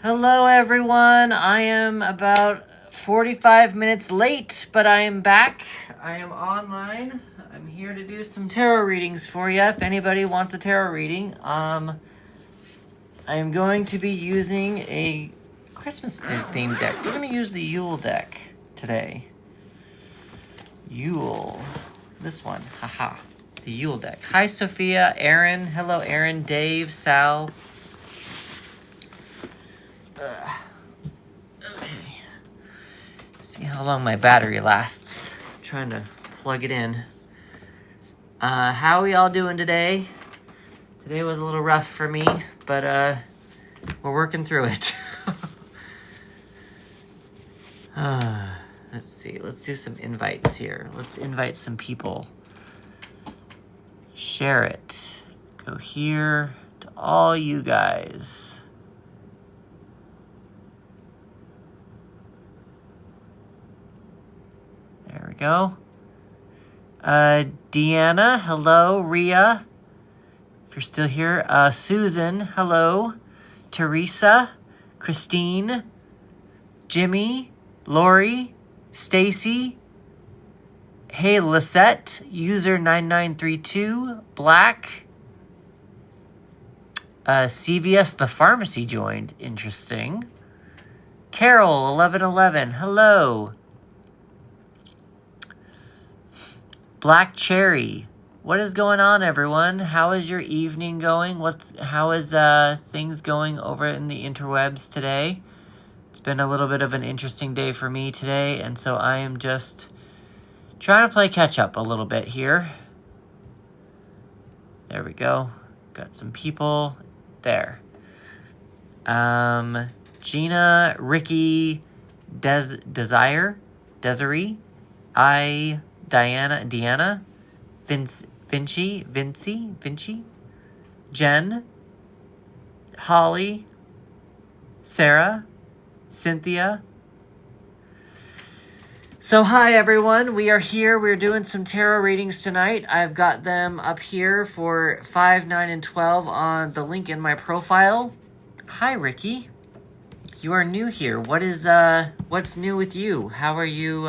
Hello, everyone. I am about 45 minutes late, but I am back. I am online. I'm here to do some tarot readings for you. If anybody wants a tarot reading, I am going to be using a Christmas themed deck. We're going to use the Yule deck today. Yule. This one. Haha. The Yule deck. Hi, Sophia, Aaron. Hello, Aaron, Dave, Sal. Okay. See how long my battery lasts. I'm trying to plug it in. How are we all doing today? Today was a little rough for me, but we're working through it. Let's see. Let's do some invites here. Let's invite some people. Share it. Go here to all you guys. There we go. Deanna, hello. Ria, if you're still here. Susan, hello. Teresa, Christine, Jimmy, Lori, Stacy. Hey, Lisette, user 9932, Black. CVS the Pharmacy joined. Interesting. Carol, 1111, hello. Black Cherry. What is going on, everyone? How is your evening going? How is things going over in the interwebs today? It's been a little bit of an interesting day for me today, and so I am just trying to play catch up a little bit here. There we go. Got some people there. Gina, Ricky, Desiree, Deanna, Vinci, Jen, Holly, Sarah, Cynthia. So hi everyone, we are here. We're doing some tarot readings tonight. I've got them up here for 5, 9, and 12 on the link in my profile. Hi Ricky, you are new here. What's new with you? How are you?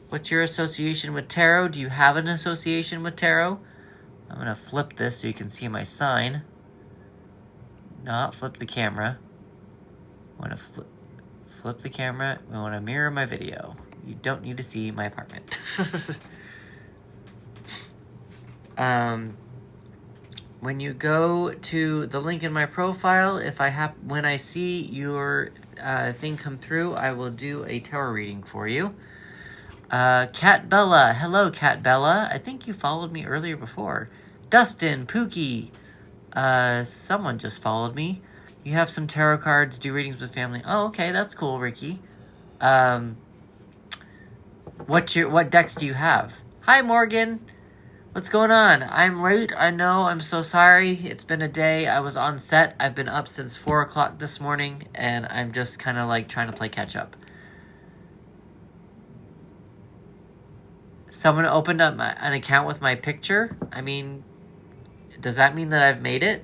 What's your association with tarot? Do you have an association with tarot? I'm going to flip this so you can see my sign. Not flip the camera. I want to flip the camera. I want to mirror my video. You don't need to see my apartment. When you go to the link in my profile, when I see your thing come through, I will do a tarot reading for you. Cat Bella. Hello, Cat Bella. I think you followed me earlier before. Dustin, Pookie. Someone just followed me. You have some tarot cards, do readings with family. Oh, okay, that's cool, Ricky. What decks do you have? Hi, Morgan. What's going on? I'm late. I know. I'm so sorry. It's been a day. I was on set. I've been up since 4 o'clock this morning, and I'm just kind of like trying to play catch up. Someone opened up an account with my picture. I mean, does that mean that I've made it?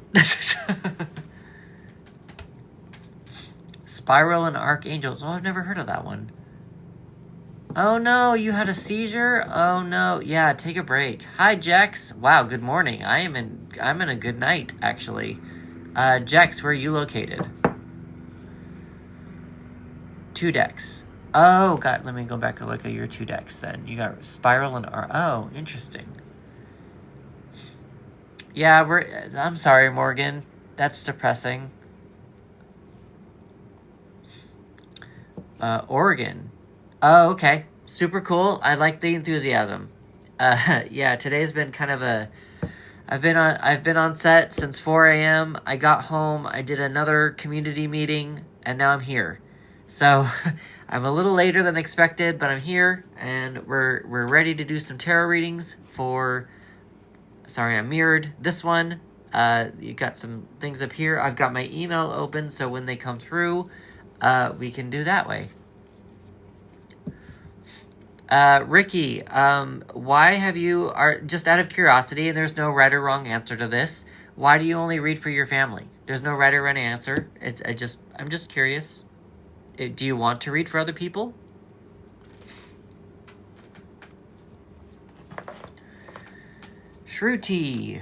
Spiral and Archangels. Oh, I've never heard of that one. Oh no, you had a seizure? Oh no. Yeah, take a break. Hi, Jex. Wow, good morning. I'm in a good night, actually. Jex, where are you located? 2 decks. Oh, God, let me go back and look at your 2 decks then. You got Spiral and oh, interesting. Yeah, I'm sorry, Morgan. That's depressing. Oregon. Oh, okay. Super cool. I like the enthusiasm. Yeah, today's been kind of I've been on set since 4 a.m. I got home, I did another community meeting, and now I'm here. So I'm a little later than expected, but I'm here, and we're ready to do some tarot readings I mirrored this one. You got some things up here. I've got my email open, so when they come through, we can do that way. Ricky, why have you, just out of curiosity, and there's no right or wrong answer to this, Why do you only read for your family? There's no right or wrong answer. I'm just curious. Do you want to read for other people? Shruti.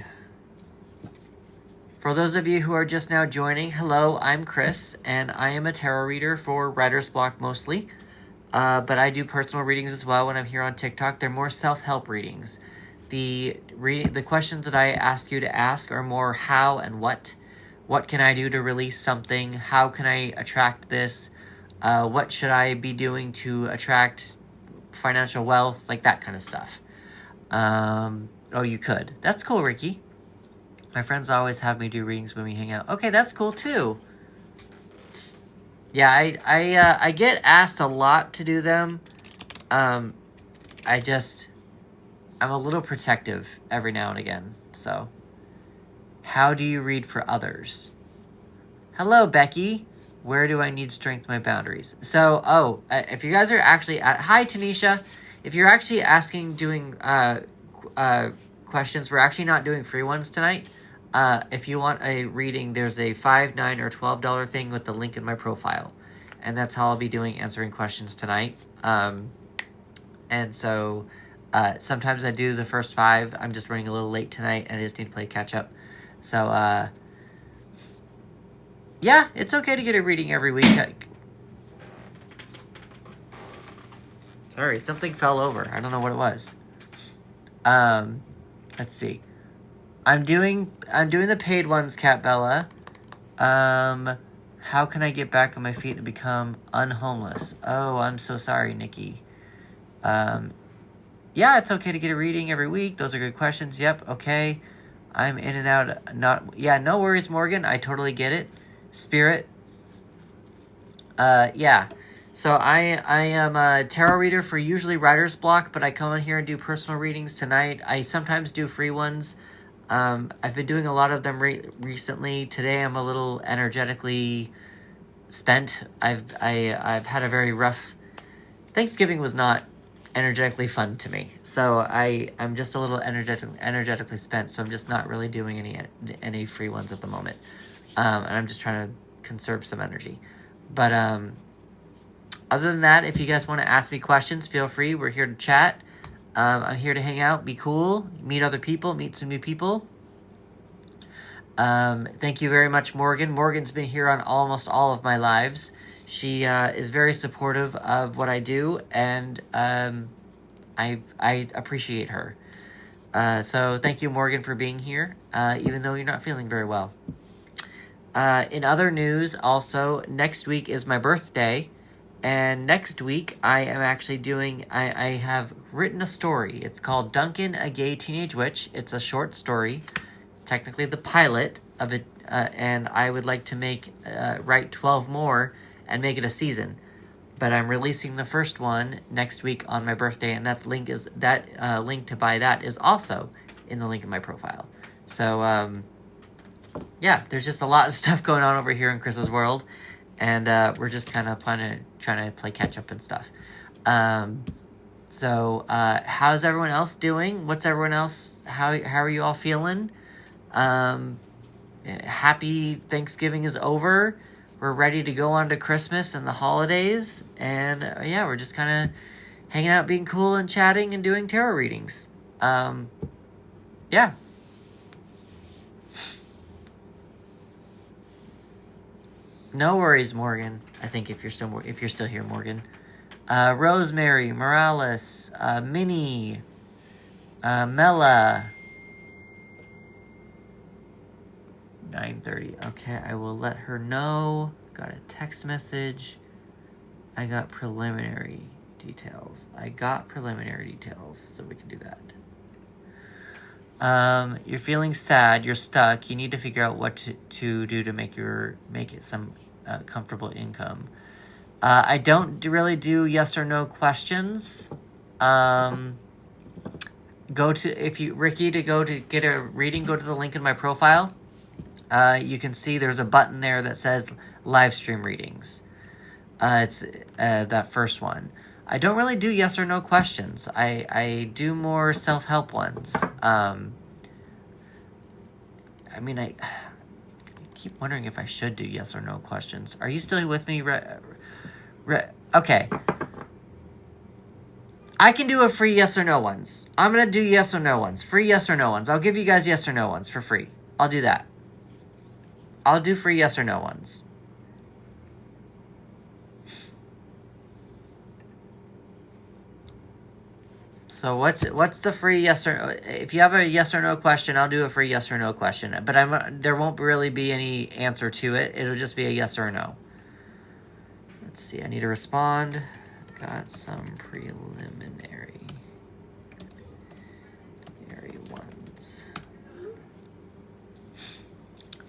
For those of you who are just now joining, hello, I'm Chris, and I am a tarot reader for Writer's Block mostly. But I do personal readings as well when I'm here on TikTok. They're more self-help readings. The questions that I ask you to ask are more how and what. What can I do to release something? How can I attract this? What should I be doing to attract financial wealth? Like that kind of stuff. Oh, you could. That's cool, Ricky. My friends always have me do readings when we hang out. Okay, that's cool too. Yeah, I get asked a lot to do them. I'm a little protective every now and again. So, how do you read for others? Hello, Becky. Where do I need strength my boundaries? So, if you guys are actually hi, Tanisha. If you're actually doing questions, we're actually not doing free ones tonight. If you want a reading, there's a $5, $9, or $12 thing with the link in my profile. And that's how I'll be answering questions tonight. And so sometimes I do the first 5. I'm just running a little late tonight, and I just need to play catch up. So, yeah, it's okay to get a reading every week. Sorry, something fell over. I don't know what it was. Let's see. I'm doing the paid ones, Cat Bella. How can I get back on my feet and become unhomeless? Oh, I'm so sorry, Nikki. Yeah, it's okay to get a reading every week. Those are good questions. Yep, okay. I'm in and out. No worries, Morgan. I totally get it. Spirit. Yeah. So I am a tarot reader for usually Writer's Block, but I come in here and do personal readings tonight. I sometimes do free ones. I've been doing a lot of them recently. Today I'm a little energetically spent. I've had a very rough... Thanksgiving was not energetically fun to me. So I'm just a little energetically spent, so I'm just not really doing any free ones at the moment. And I'm just trying to conserve some energy. But other than that, if you guys want to ask me questions, feel free. We're here to chat. I'm here to hang out, be cool, meet other people, meet some new people. Thank you very much, Morgan. Morgan's been here on almost all of my lives. She is very supportive of what I do, and I appreciate her. So thank you, Morgan, for being here, even though you're not feeling very well. In other news, also, next week is my birthday. And next week, I am actually I have written a story. It's called Duncan, a Gay Teenage Witch. It's a short story. It's technically the pilot of it. And I would like to write 12 more and make it a season. But I'm releasing the first one next week on my birthday. And that link to buy that is also in the link in my profile. So, yeah, there's just a lot of stuff going on over here in Chris's world. And we're just kind of trying to play catch up and stuff. So how's everyone else doing? What's everyone else? How are you all feeling? Happy Thanksgiving is over. We're ready to go on to Christmas and the holidays. And yeah, we're just kind of hanging out, being cool and chatting and doing tarot readings. Yeah. No worries, Morgan. I think if you're still here, Morgan. Rosemary, Morales, Minnie, Mella. 9:30. Okay, I will let her know. Got a text message. I got preliminary details. So we can do that. You're feeling sad, you're stuck, you need to figure out what to do to make it some comfortable income. I don't really do yes or no questions. Ricky, to get a reading, go to the link in my profile. You can see there's a button there that says live stream readings. It's that first one. I don't really do yes or no questions. I do more self-help ones. I mean, I keep wondering if I should do yes or no questions. Are you still with me? Okay. I can do a free yes or no ones. I'm going to do yes or no ones. Free yes or no ones. I'll give you guys yes or no ones for free. I'll do that. I'll do free yes or no ones. So what's the free yes or... If you have a yes or no question, I'll do a free yes or no question. But there won't really be any answer to it. It'll just be a yes or a no. Let's see. I need to respond. Got some preliminary ones.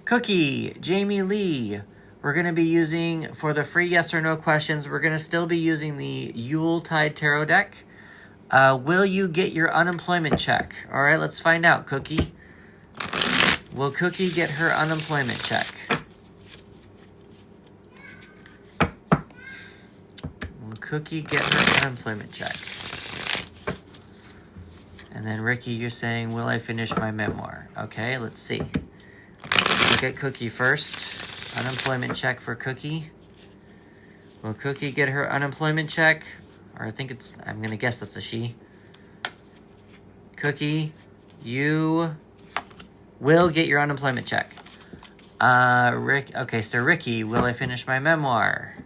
Cookie, Jamie Lee. We're going to be using, for the free yes or no questions, we're going to still be using the Yuletide Tarot deck. Will you get your unemployment check? All right, let's find out, Cookie. Will Cookie get her unemployment check? Will Cookie get her unemployment check? And then Ricky, you're saying, will I finish my memoir? Okay, let's see. Let's look at Cookie first. Unemployment check for Cookie. Will Cookie get her unemployment check? Or I think it's, I'm going to guess that's a she. Cookie, you will get your unemployment check. Okay, so Ricky, will I finish my memoir?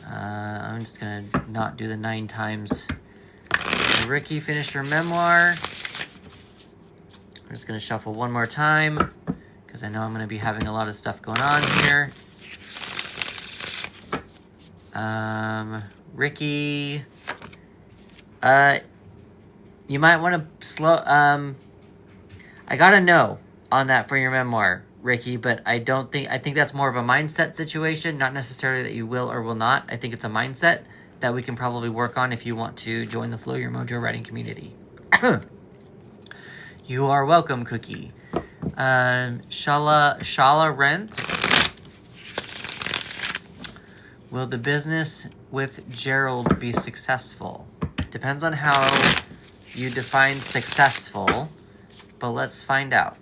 I'm just going to not do the 9 times. So Ricky finished her memoir. I'm just going to shuffle one more time because I know I'm going to be having a lot of stuff going on here. Ricky, you might want to slow, I got a no on that for your memoir, Ricky, but I think that's more of a mindset situation, not necessarily that you will or will not. I think it's a mindset that we can probably work on if you want to join the Flow Your Mojo writing community. You are welcome, Cookie. Shala Rents. Will the business with Gerald be successful? Depends on how you define successful, but let's find out.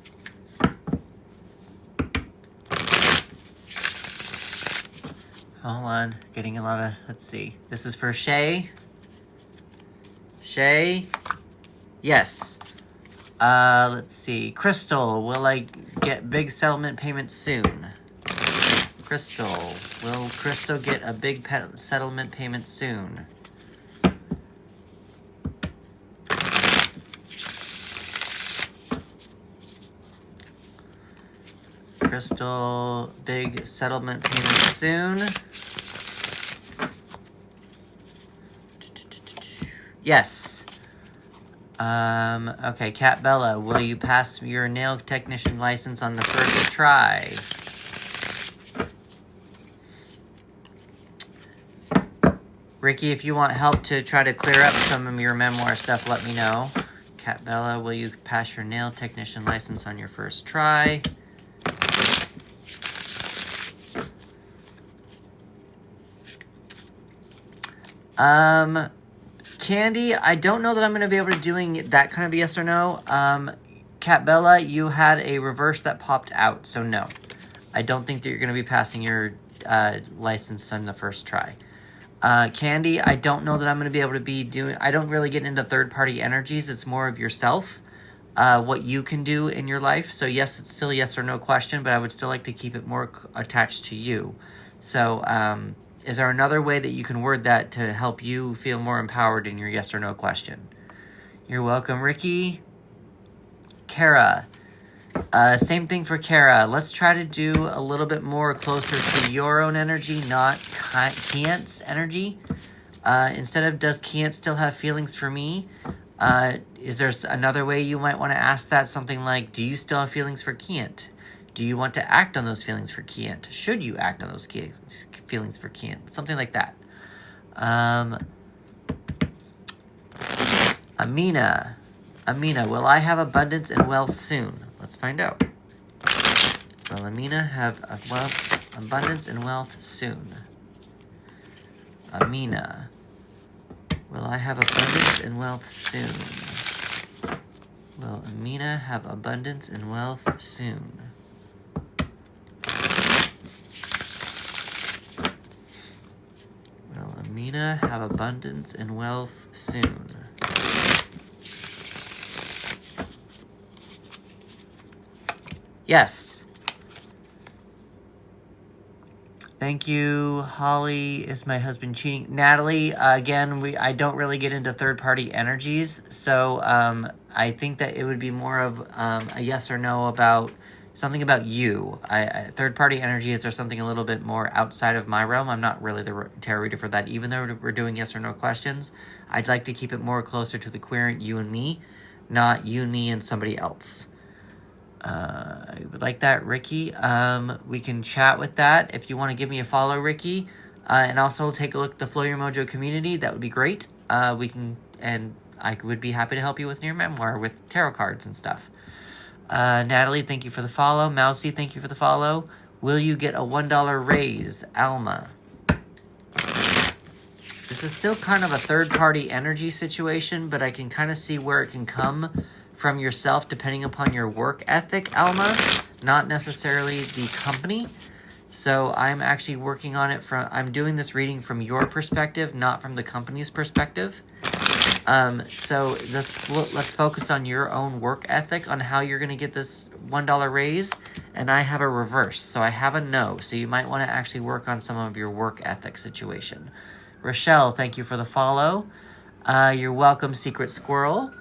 Hold on, getting a lot of, let's see. This is for Shay. Shay, yes. Let's see. Crystal, will I get big settlement payments soon? Crystal, will Crystal get a big settlement payment soon? Crystal, big settlement payment soon. Yes. Okay, Cat Bella, will you pass your nail technician license on the first try? Ricky, if you want help to try to clear up some of your memoir stuff, let me know. Cat Bella, will you pass your nail technician license on your first try? Candy, I don't know that I'm going to be able to doing that kind of yes or no. Cat Bella, you had a reverse that popped out, so no. I don't think that you're going to be passing your license on the first try. Candy, I don't know that I'm going to be able to be doing... I don't really get into third-party energies. It's more of yourself, what you can do in your life. So yes, it's still a yes or no question, but I would still like to keep it more attached to you. So, is there another way that you can word that to help you feel more empowered in your yes or no question? You're welcome, Ricky. Kara. Same thing for Kara. Let's try to do a little bit more closer to your own energy, not Kiant's energy. Instead of, does Kiant still have feelings for me? Is there another way you might want to ask that? Something like, do you still have feelings for Kiant? Do you want to act on those feelings for Kiant? Should you act on those feelings for Kiant? Something like that. Amina, will I have abundance and wealth soon? Let's find out. Will Amina have abundance and wealth soon? Amina, will I have abundance and wealth soon? Will Amina have abundance and wealth soon? Will Amina have abundance and wealth soon? Yes. Thank you. Holly, is my husband cheating? Natalie, again, I don't really get into third-party energies, so I think that it would be more of a yes or no about something about you. Third-party energies are something a little bit more outside of my realm. I'm not really the tarot reader for that. Even though we're doing yes or no questions, I'd like to keep it more closer to the querent you and me, not you, me, and somebody else. I would like that, Ricky. We can chat with that. If you want to give me a follow, Ricky, and also take a look at the Flow Your Mojo community, that would be great. I would be happy to help you with your memoir with tarot cards and stuff. Natalie, thank you for the follow. Mousy, thank you for the follow. Will you get a $1 raise? Alma. This is still kind of a third-party energy situation, but I can kind of see where it can come from yourself depending upon your work ethic, Alma, not necessarily the company. So I'm actually working on it I'm doing this reading from your perspective, not from the company's perspective. So let's focus on your own work ethic, on how you're going to get this $1 raise. And I have a reverse, so I have a no. So you might want to actually work on some of your work ethic situation. Rochelle, thank you for the follow. You're welcome, Secret Squirrel.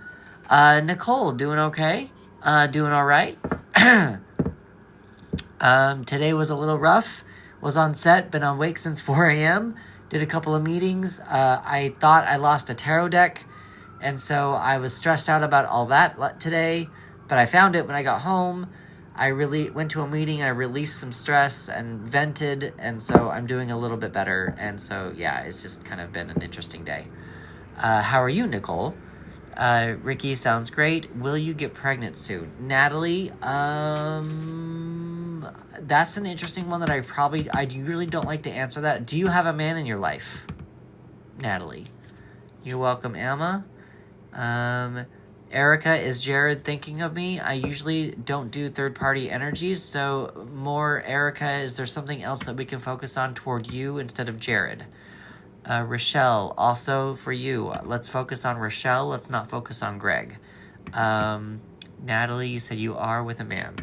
Nicole, doing okay? Doing all right? Today was a little rough. Was on set, been awake since 4 a.m. Did a couple of meetings. I thought I lost a tarot deck, and so I was stressed out about all that today, but I found it when I got home. I really went to a meeting, I released some stress and vented, and so I'm doing a little bit better, and so yeah, it's just kind of been an interesting day. How are you, Nicole? Ricky, sounds great. Will you get pregnant soon? Natalie, that's an interesting one that I really don't like to answer that. Do you have a man in your life? Natalie. You're welcome, Emma. Erica, is Jared thinking of me? I usually don't do third-party energies, so more Erica, is there something else that we can focus on toward you instead of Jared? Rochelle, also for you. Let's focus on Rochelle. Let's not focus on Greg. Natalie, you said you are with a man.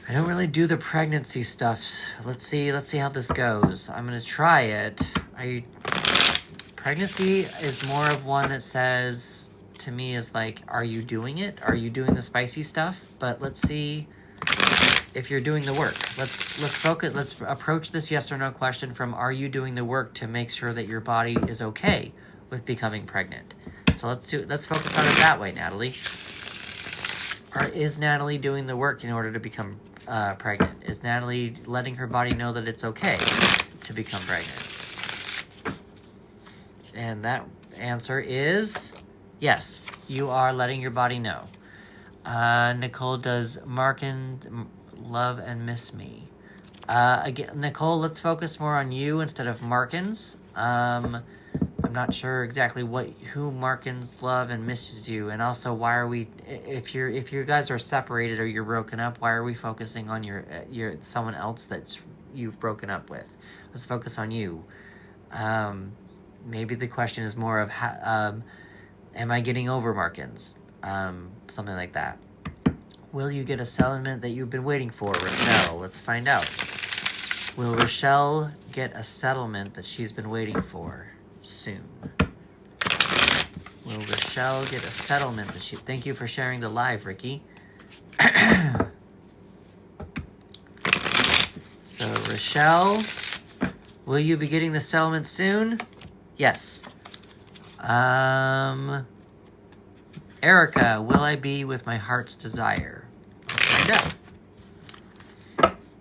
I don't really do the pregnancy stuff. Let's see how this goes. I'm gonna try it. Pregnancy is more of one that says to me is like, are you doing it? Are you doing the spicy stuff? But let's see if you're doing the work. Let's approach this yes or no question from, are you doing the work to make sure that your body is okay with becoming pregnant? So let's focus on it that way, Natalie. Or is Natalie doing the work in order to become pregnant? Is Natalie letting her body know that it's okay to become pregnant? And that answer is yes, you are letting your body know. Nicole, does Markin love and miss me? Again, Nicole, let's focus more on you instead of Markins. I'm not sure exactly who Markins love and misses you, and also why are we? If you guys are separated or you're broken up, why are we focusing on your someone else that you've broken up with? Let's focus on you. Maybe the question is more of am I getting over Markins? Something like that. Will you get a settlement that you've been waiting for, Rochelle? Let's find out. Will Rochelle get a settlement that she's been waiting for soon? Will Rochelle get a settlement that she... Thank you for sharing the live, Ricky. So, Rochelle, will you be getting the settlement soon? Yes. Erica, will I be with my heart's desire? Let's find out.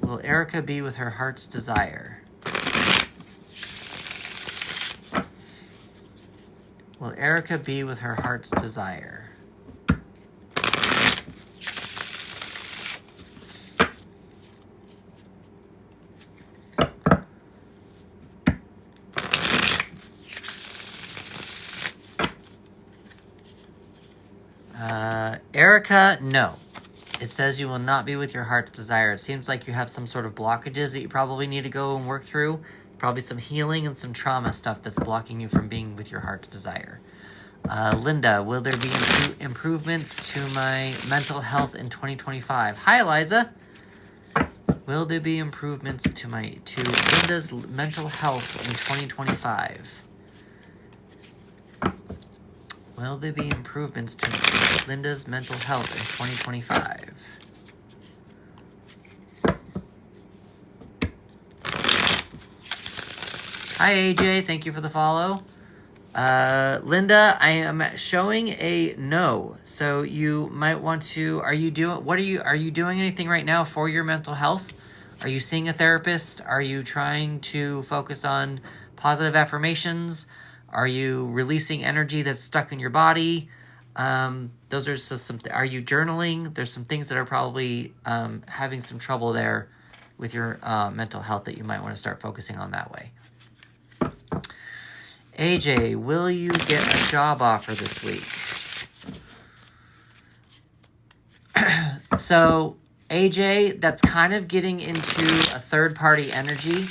Will Erica be with her heart's desire? Will Erica be with her heart's desire? Erica, no. It says you will not be with your heart's desire. It seems like you have some sort of blockages that you probably need to go and work through. Probably some healing and some trauma stuff that's blocking you from being with your heart's desire. Linda, will there be improvements to my mental health in 2025? Hi, Eliza. Will there be improvements to Linda's mental health in 2025? Will there be improvements to Linda's mental health in 2025? Hi, AJ. Thank you for the follow. Linda, I am showing a no. So you might want to, are you doing anything right now for your mental health? Are you seeing a therapist? Are you trying to focus on positive affirmations? Are you releasing energy that's stuck in your body? Those are just some, are you journaling? There's some things that are probably, having some trouble there with your, mental health that you might want to start focusing on that way. AJ, will you get a job offer this week? So, AJ, that's kind of getting into a third-party energy.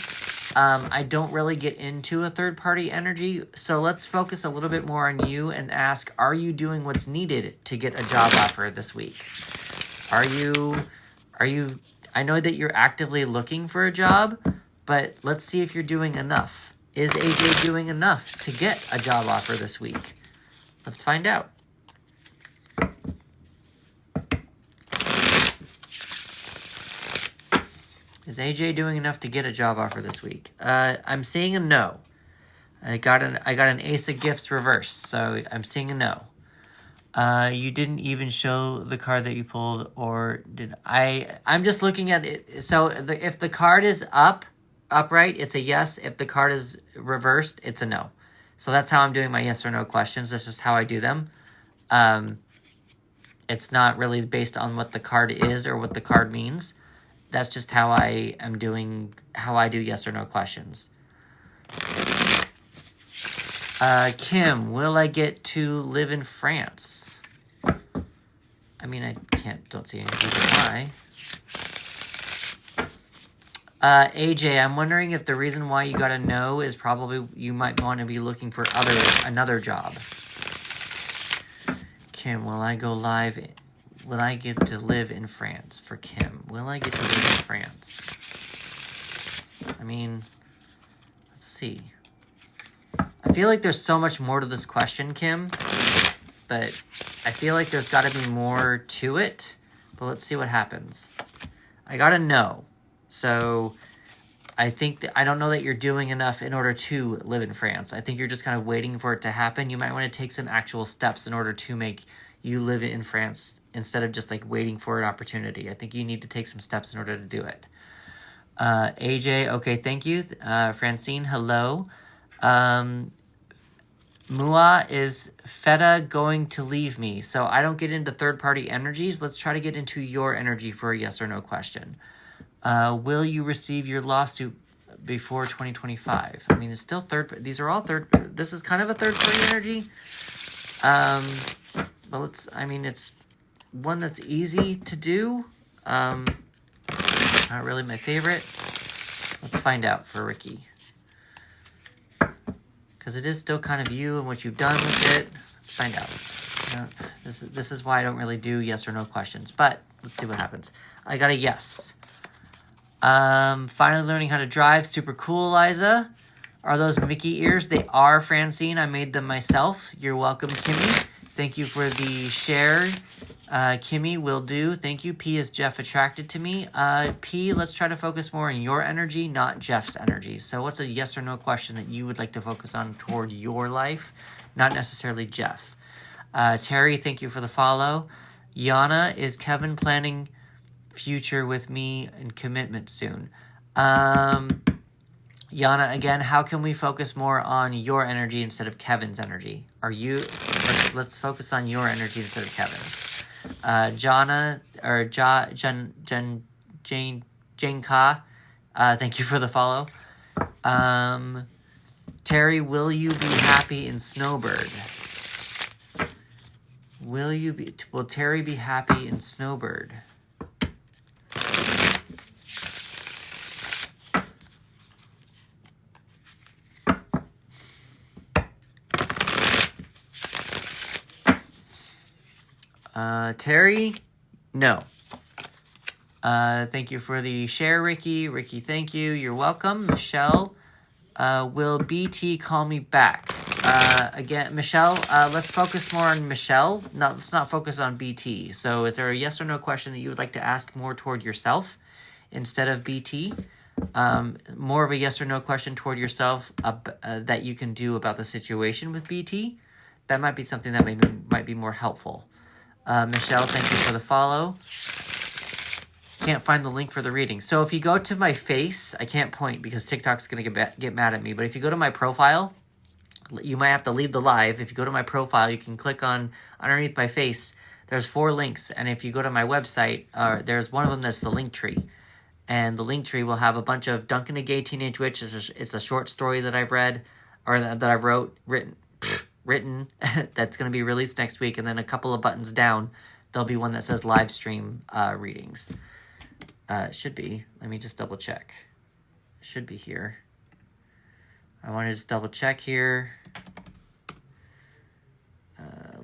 I don't really get into a third-party energy, so let's focus a little bit more on you and ask, are you doing what's needed to get a job offer this week? Are you, I know that you're actively looking for a job, but let's see if you're doing enough. Is AJ doing enough to get a job offer this week? Let's find out. Is AJ doing enough to get a job offer this week? I'm seeing a no. I got an Ace of Gifts reverse, so I'm seeing a no. You didn't even show the card that you pulled, or did I? I'm just looking at it. So if the card is upright, it's a yes. If the card is reversed, it's a no. So that's how I'm doing my yes or no questions. That's just how I do them. It's not really based on what the card is or what the card means. That's just how I am doing, how I do yes or no questions. Kim, will I get to live in France? I mean, don't see any reason why. AJ, I'm wondering if the reason why you got a no is probably you might want to be looking for another job. Kim, will I go live? Will I get to live in France? For Kim, will I get to live in France? I mean, let's see. I feel like there's so much more to this question, Kim, but I feel like there's got to be more to it. But let's see what happens. I got a no. So I think I don't know that you're doing enough in order to live in France. I think you're just kind of waiting for it to happen. You might want to take some actual steps in order to make you live in France instead of just like waiting for an opportunity. I think you need to take some steps in order to do it. AJ, okay, thank you. Francine, hello. Mua, is Feta going to leave me? So I don't get into third-party energies. Let's try to get into your energy for a yes or no question. Will you receive your lawsuit before 2025? I mean, it's still these are all this is kind of a third-party energy. But it's one that's easy to do. Not really my favorite. Let's find out for Ricky. Because it is still kind of you and what you've done with it. Let's find out. This is why I don't really do yes or no questions. But let's see what happens. I got a yes. Finally learning how to drive. Super cool, Liza. Are those Mickey ears? They are, Francine. I made them myself. You're welcome, Kimmy. Thank you for the share. Kimmy, will do. Thank you. P, is Jeff attracted to me? P, let's try to focus more on your energy, not Jeff's energy. So what's a yes or no question that you would like to focus on toward your life, not necessarily Jeff? Terry, thank you for the follow. Yana, is Kevin planning future with me and commitment soon? Yana, again, how can we focus more on your energy instead of Kevin's energy? Let's focus on your energy instead of Kevin's. Jana, or Jane Ka, thank you for the follow. Terry, will you be happy in Snowbird? Will Terry be happy in Snowbird? Terry? No. Thank you for the share, Ricky. Ricky, thank you. You're welcome. Michelle, will BT call me back? Again, Michelle, let's focus more on Michelle. Let's not focus on BT. So is there a yes or no question that you would like to ask more toward yourself instead of BT? More of a yes or no question toward yourself that you can do about the situation with BT. That might be something that might be more helpful. Michelle, thank you for the follow. Can't find the link for the reading. So if you go to my face, I can't point because TikTok's going to get mad at me. But if you go to my profile, you might have to leave the live. If you go to my profile, you can click on underneath my face. There's 4 links. And if you go to my website, there's one of them that's the link tree. And the link tree will have a bunch of Duncan a Gay Teenage Witch. It's a short story that I've read, or that I've written that's going to be released next week. And then a couple of buttons down, there'll be one that says live stream readings. Should be. Let me just double check. Should be here. I want to just double check here.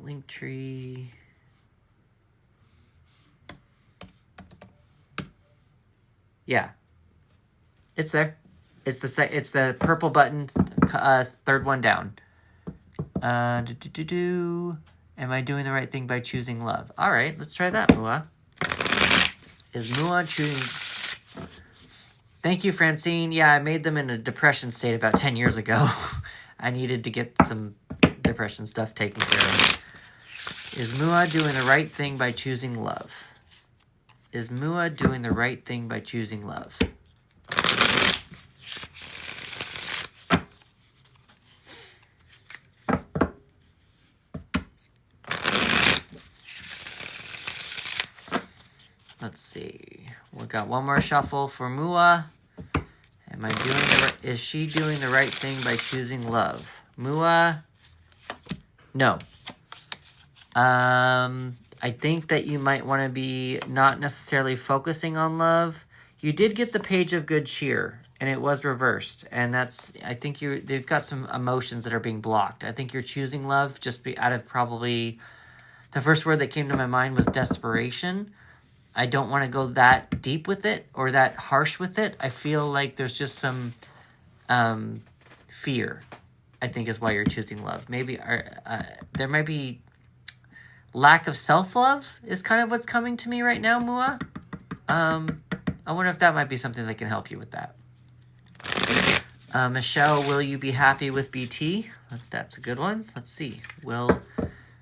Linktree. Yeah, it's there. It's the purple button. Third one down. Am I doing the right thing by choosing love? All right, let's try that, Mua. Is Mua choosing... Thank you, Francine. Yeah, I made them in a depression state about 10 years ago. I needed to get some depression stuff taken care of. Is Mua doing the right thing by choosing love? Is Mua doing the right thing by choosing love? Let's see. We got one more shuffle for Mua. Is she doing the right thing by choosing love? Mua? No. I think that you might want to be not necessarily focusing on love. You did get the Page of Good Cheer, and it was reversed. And I think they've got some emotions that are being blocked. I think you're choosing love just out of probably, the first word that came to my mind was desperation. I don't want to go that deep with it or that harsh with it. I feel like there's just some fear, I think, is why you're choosing love. Maybe there might be lack of self-love is kind of what's coming to me right now, Mua. I wonder if that might be something that can help you with that. Michelle, will you be happy with BT? That's a good one. Let's see. Will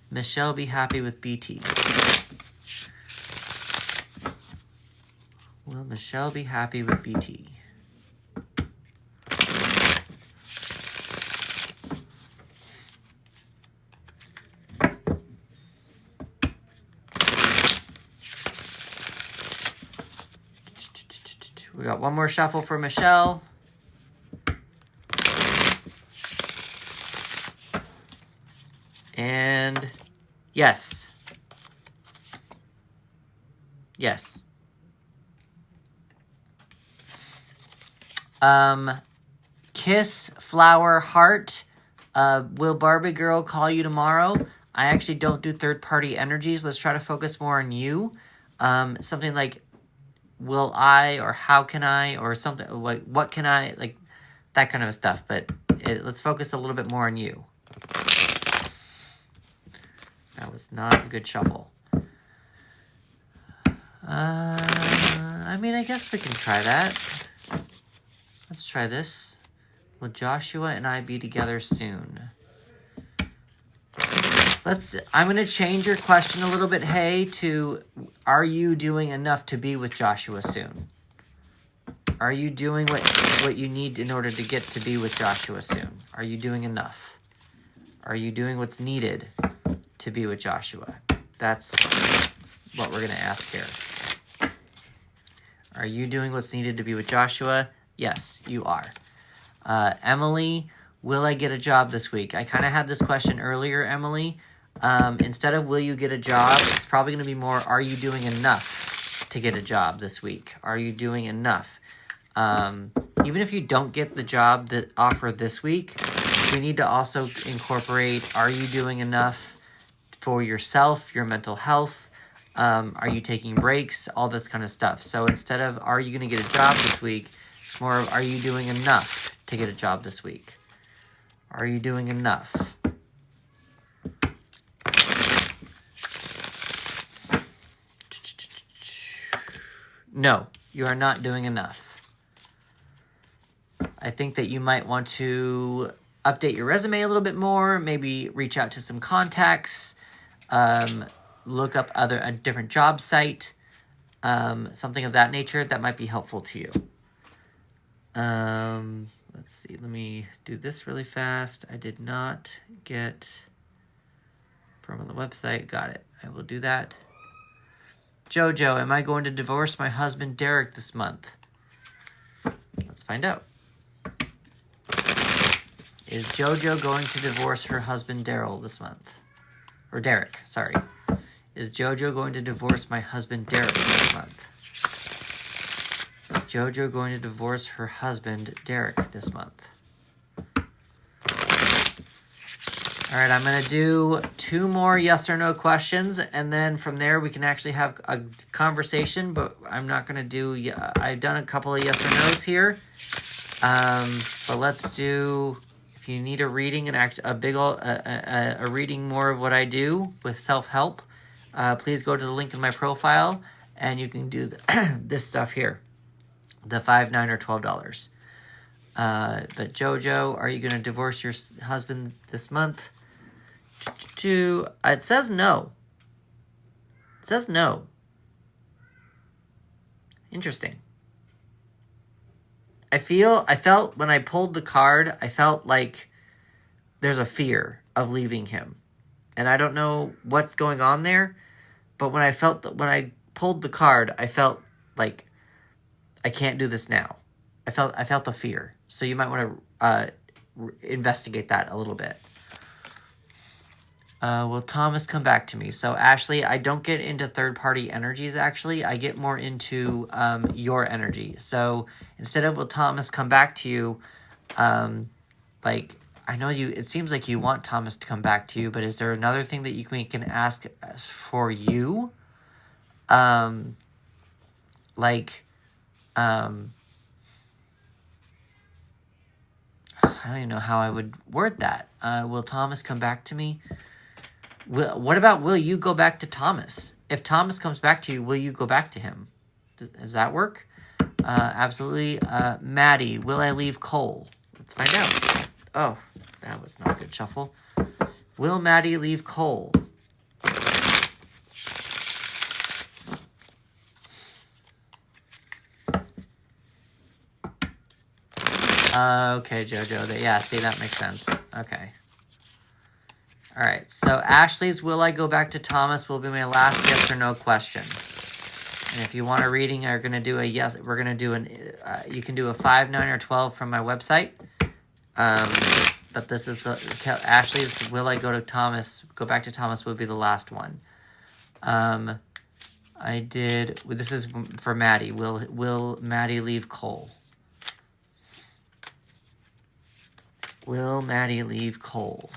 Michelle be happy with BT? Will Michelle be happy with BT? We got one more shuffle for Michelle. And yes. Yes. Kiss, flower, heart. Will Barbie Girl call you tomorrow? I actually don't do third-party energies. Let's try to focus more on you. Something like, will I, or how can I, or something like, what can I, like that kind of stuff. But let's focus a little bit more on you. That was not a good shuffle. I mean, I guess we can try that. Let's try this. Will Joshua and I be together soon? I'm going to change your question a little bit, hey, to, are you doing enough to be with Joshua soon? Are you doing what you need in order to get to be with Joshua soon? Are you doing enough? Are you doing what's needed to be with Joshua? That's what we're going to ask here. Are you doing what's needed to be with Joshua? Yes, you are. Emily, will I get a job this week? I kind of had this question earlier, Emily. Instead of will you get a job, it's probably going to be more, are you doing enough to get a job this week? Are you doing enough? Even if you don't get the job that offer this week, we need to also incorporate, are you doing enough for yourself, your mental health? Are you taking breaks? All this kind of stuff. So instead of, are you going to get a job this week, it's more of, are you doing enough to get a job this week? Are you doing enough? No, you are not doing enough. I think that you might want to update your resume a little bit more, maybe reach out to some contacts, look up a different job site, something of that nature that might be helpful to you. Let's see, let me do this really fast. I did not get from the website. Got it. I will do that. Jojo, am I going to divorce my husband Derek this month? Let's find out. Is Jojo going to divorce her husband Daryl this month? Or Derek, sorry. Is Jojo going to divorce my husband Derek this month? Is Jojo going to divorce her husband Derek this month? All right, I'm going to do 2 more yes or no questions, and then from there we can actually have a conversation, but I'm not going to do, I've done a couple of yes or no's here, but let's do, if you need a reading, a reading more of what I do with self-help, please go to the link in my profile, and you can do this stuff here, the $5, $9, or $12. But Jojo, are you going to divorce your husband this month? It says no. It says no. Interesting. I felt when I pulled the card, I felt like there's a fear of leaving him. And I don't know what's going on there, but when I pulled the card, I felt like I can't do this now. I felt the fear. So you might want to investigate that a little bit. Will Thomas come back to me? So, Ashley, I don't get into third-party energies, actually. I get more into your energy. So, instead of will Thomas come back to you, like, I know it seems like you want Thomas to come back to you, but is there another thing that you can ask for you? I don't even know how I would word that. Will Thomas come back to me? What about will you go back to Thomas? If Thomas comes back to you, will you go back to him? Does that work? Absolutely. Maddie, will I leave Cole? Let's find out. Oh, that was not a good shuffle. Will Maddie leave Cole? Okay, Jojo. Yeah, see, that makes sense. Okay. All right, so Ashley's will I go back to Thomas will be my last yes or no question. And if you want a reading, we're going to do a yes. We're going to do you can do a 5, 9, or 12 from my website. But this is Ashley's will I go back to Thomas would be the last one. This is for Maddie. Will Maddie leave Cole? Will Maddie leave Cole?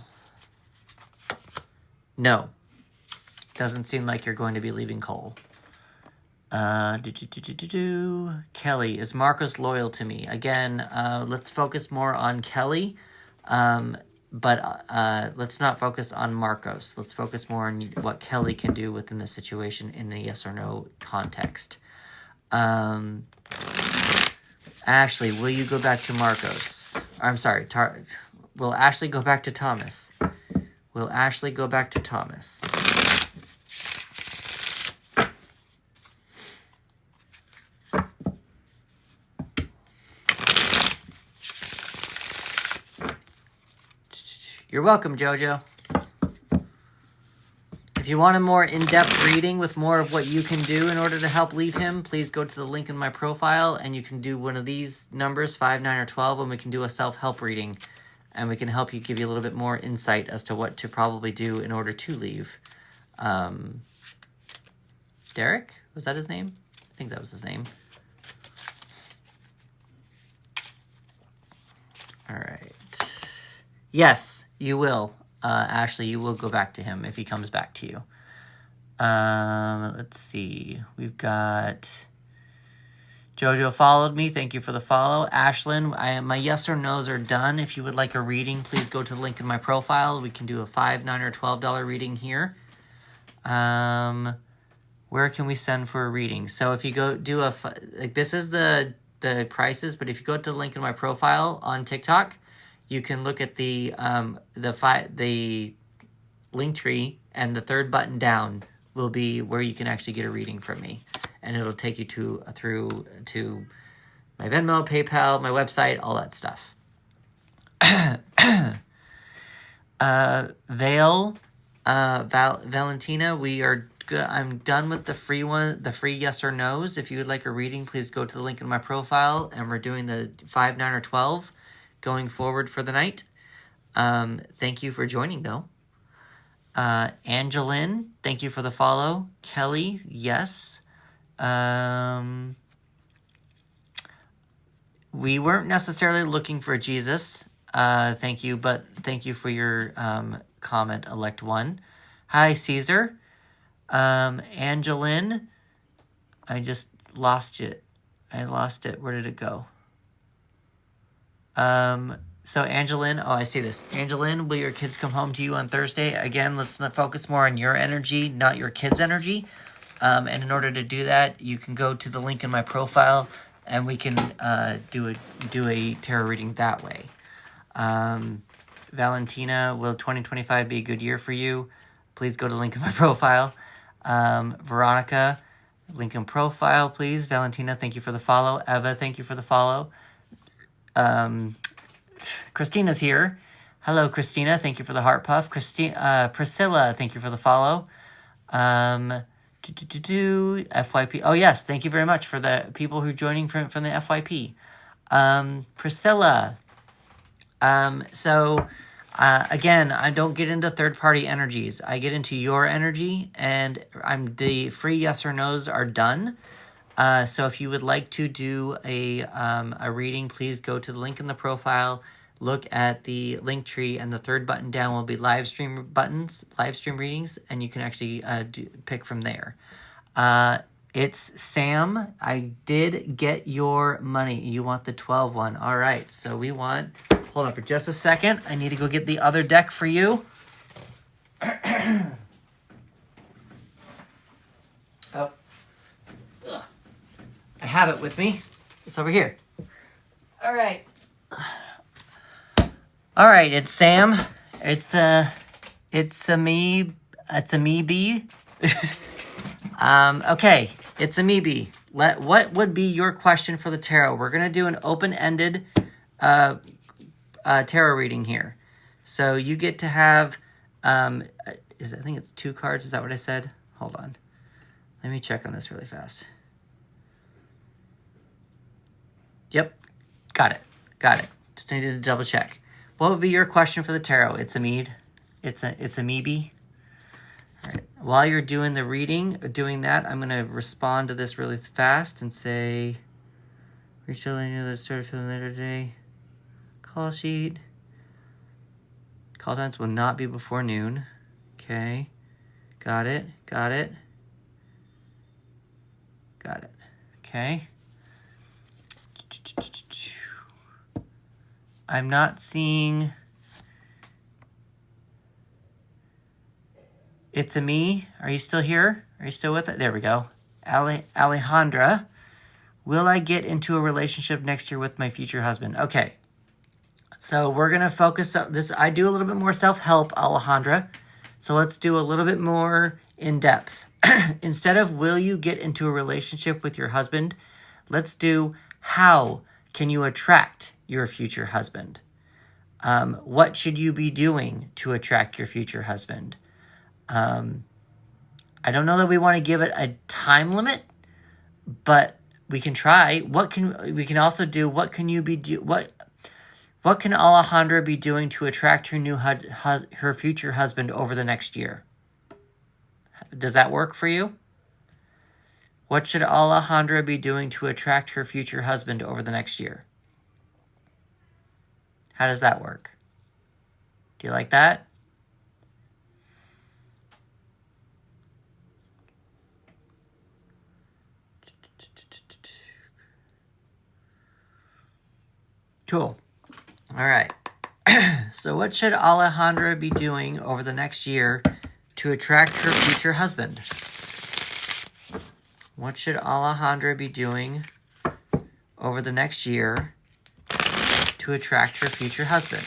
No. Doesn't seem like you're going to be leaving Cole. Kelly, is Marcos loyal to me? Again, let's focus more on Kelly, but let's not focus on Marcos. Let's focus more on what Kelly can do within the situation in the yes or no context. Ashley, will you go back to Marcos? I'm sorry, will Ashley go back to Thomas? Will Ashley go back to Thomas? You're welcome, Jojo. If you want a more in-depth reading with more of what you can do in order to help leave him, please go to the link in my profile and you can do one of these numbers, 5, 9, or 12, and we can do a self-help reading and we can help you, give you a little bit more insight as to what to probably do in order to leave. Derek? Was that his name? I think that was his name. All right. Yes, you will. Ashley, you will go back to him if he comes back to you. Let's see. We've got Jojo followed me. Thank you for the follow. Ashlyn, my yes or no's are done. If you would like a reading, please go to the link in my profile. We can do a $5, $9, or $12 reading here. Where can we send for a reading? So if you go do this is the prices, but if you go to the link in my profile on TikTok, you can look at the link tree, and the third button down will be where you can actually get a reading from me, and it'll take you through to my Venmo, PayPal, my website, all that stuff. Valentina, we are good. I'm done with the free yes or no's. If you would like a reading, please go to the link in my profile, and we're doing the 5, 9, or 12 going forward for the night. Thank you for joining, though. Angeline, thank you for the follow. Kelly, yes. We weren't necessarily looking for Jesus. Thank you, but thank you for your comment, Elect One. Hi, Caesar. Angeline, I just lost it. I lost it. Where did it go? So Angeline, oh, I see this. Angeline, will your kids come home to you on Thursday? Again, let's not focus more on your energy, not your kids' energy. And in order to do that, you can go to the link in my profile, and we can do a tarot reading that way. Valentina, will 2025 be a good year for you? Please go to the link in my profile. Veronica, link in profile, please. Valentina, thank you for the follow. Eva, thank you for the follow. Christina's here. Hello, Christina. Thank you for the heart puff. Priscilla, thank you for the follow. FYP. Oh, yes. Thank you very much for the people who are joining from the FYP. Priscilla. Again, I don't get into third-party energies. I get into your energy, and the free yes or no's are done. So if you would like to do a reading, please go to the link in the profile, look at the link tree, and the third button down will be live stream readings, and you can actually pick from there. It's Sam. I did get your money. You want the 12 one. All right, so we want... Hold on for just a second. I need to go get the other deck for you. Oh. Ugh. I have it with me. It's over here. All right. All right, it's Sam. It's a me. It's a me bee. Okay, it's a me bee. What would be your question for the tarot? We're gonna do an open-ended tarot reading here. So you get to have, I think it's 2 cards. Is that what I said? Hold on. Let me check on this really fast. Yep. Got it. Just needed to double check. What would be your question for the tarot? It's a mead. It's a me-bee. All right. While you're doing the reading, doing that, I'm going to respond to this really fast and say, reach out to the started feeling later today. Call sheet. Call times will not be before noon. Okay. Got it. Okay. I'm not seeing... It's a me. Are you still here? Are you still with it? There we go. Alejandra. Will I get into a relationship next year with my future husband? Okay. So we're going to focus on this. I do a little bit more self-help, Alejandra. So let's do a little bit more in depth. Instead of will you get into a relationship with your husband, let's do how can you attract your future husband? What should you be doing to attract your future husband? I don't know that we want to give it a time limit, but we can try. We can also do, what can you be What can Alejandra be doing to attract her future husband over the next year? Does that work for you? What should Alejandra be doing to attract her future husband over the next year? How does that work? Do you like that? Cool. All right. So what should Alejandra be doing over the next year to attract her future husband? What should Alejandra be doing over the next year to attract her future husband?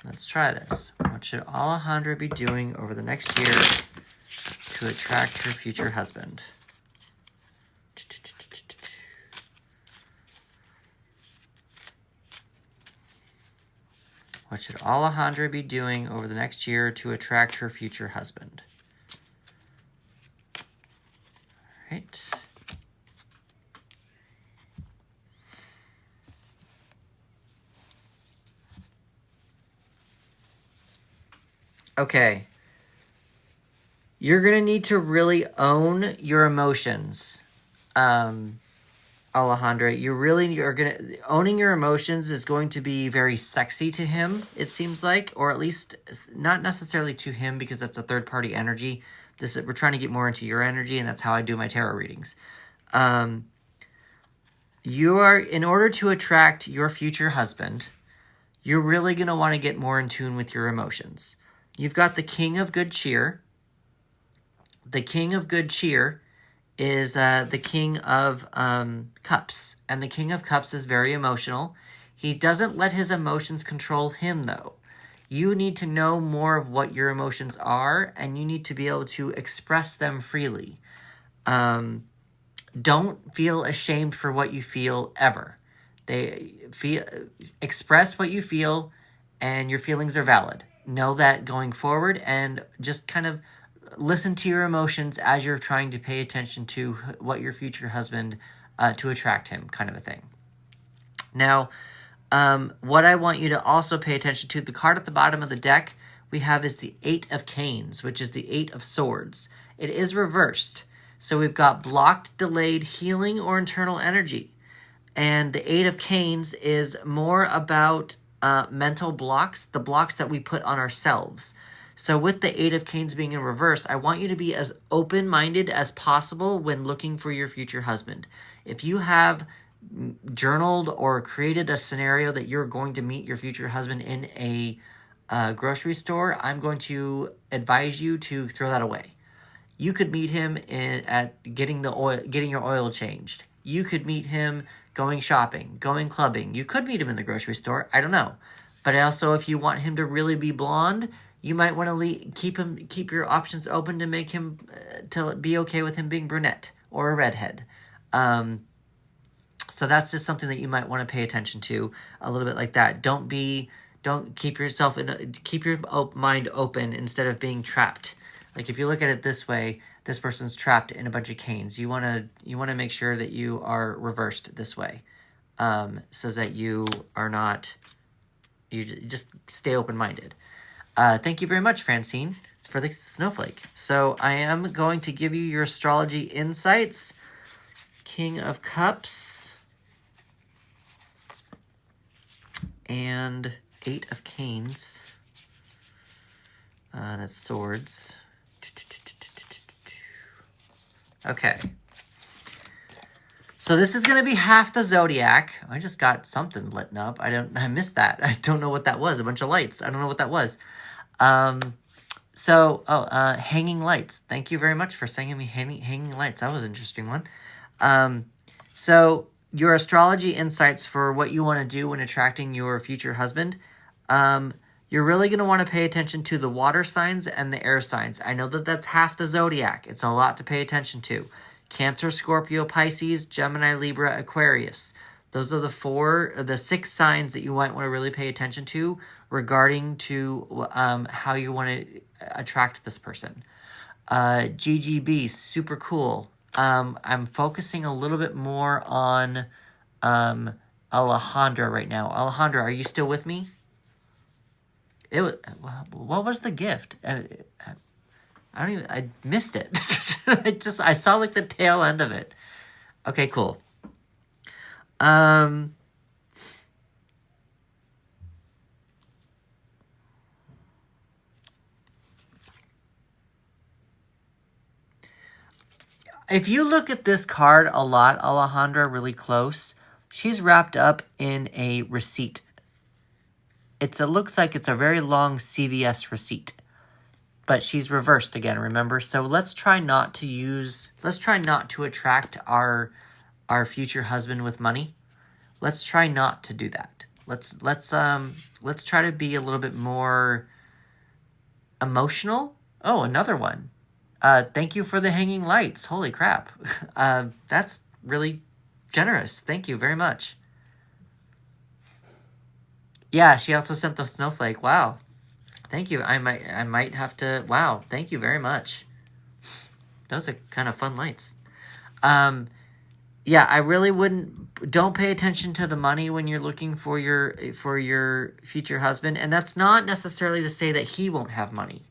Let's try this. What should Alejandra be doing over the next year to attract her future husband? What should Alejandra be doing over the next year to attract her future husband? All right. Okay. You're going to need to really own your emotions. Alejandra, you really are going to... Owning your emotions is going to be very sexy to him, it seems like. Or at least not necessarily to him, because that's a third-party energy. We're trying to get more into your energy, and that's how I do my tarot readings. In order to attract your future husband, you're really going to want to get more in tune with your emotions. You've got the King of Good Cheer. The King of Good Cheer is the King of Cups. And the King of Cups is very emotional. He doesn't let his emotions control him, though. You need to know more of what your emotions are, and you need to be able to express them freely. Don't feel ashamed for what you feel, ever. Express what you feel, and your feelings are valid. Know that going forward, and just kind of listen to your emotions as you're trying to pay attention to what your future husband, to attract him, kind of a thing. Now, what I want you to also pay attention to, the card at the bottom of the deck we have is the Eight of Canes, which is the Eight of Swords. It is reversed. So we've got blocked, delayed, healing, or internal energy. And the Eight of Canes is more about mental blocks, the blocks that we put on ourselves. So with the Eight of Canes being in reverse, I want you to be as open-minded as possible when looking for your future husband. If you have journaled or created a scenario that you're going to meet your future husband in a grocery store, I'm going to advise you to throw that away. You could meet him at getting your oil changed. You could meet him going shopping, going clubbing. You could meet him in the grocery store. I don't know. But also, if you want him to really be blonde, you might want to keep your options open to make him to be okay with him being brunette or a redhead. So that's just something that you might want to pay attention to a little bit like that. Don't keep your mind open instead of being trapped. Like if you look at it this way, this person's trapped in a bunch of canes. You want to make sure that you are reversed this way, so that you are not. You just stay open-minded. Thank you very much, Francine, for the snowflake. So I am going to give you your astrology insights. King of Cups and Eight of Canes. That's swords. Okay. So this is going to be half the zodiac. I just got something lit up. I missed that. I don't know what that was. A bunch of lights. I don't know what that was. Hanging lights. Thank you very much for sending me hanging lights. That was an interesting one. So your astrology insights for what you want to do when attracting your future husband. You're really going to want to pay attention to the water signs and the air signs. I know that that's half the zodiac. It's a lot to pay attention to. Cancer, Scorpio, Pisces, Gemini, Libra, Aquarius. Those are the 6 signs that you might want to really pay attention to regarding to how you want to attract this person. GGB, super cool. I'm focusing a little bit more on Alejandra right now. Alejandra, are you still with me? It was, what was the gift? I missed it. I saw like the tail end of it. Okay, cool. If you look at this card a lot, Alejandra, really close, she's wrapped up in a receipt. It looks like it's a very long CVS receipt. But she's reversed again, remember? So let's try not to attract our future husband with money. Let's try not to do that. Let's try to be a little bit more emotional. Oh, another one. Thank you for the hanging lights. Holy crap. That's really generous. Thank you very much. Yeah, she also sent the snowflake. Wow. Thank you. I might have to. Wow. Thank you very much. Those are kind of fun lights. Yeah, I really wouldn't. Don't pay attention to the money when you're looking for your future husband, and that's not necessarily to say that he won't have money.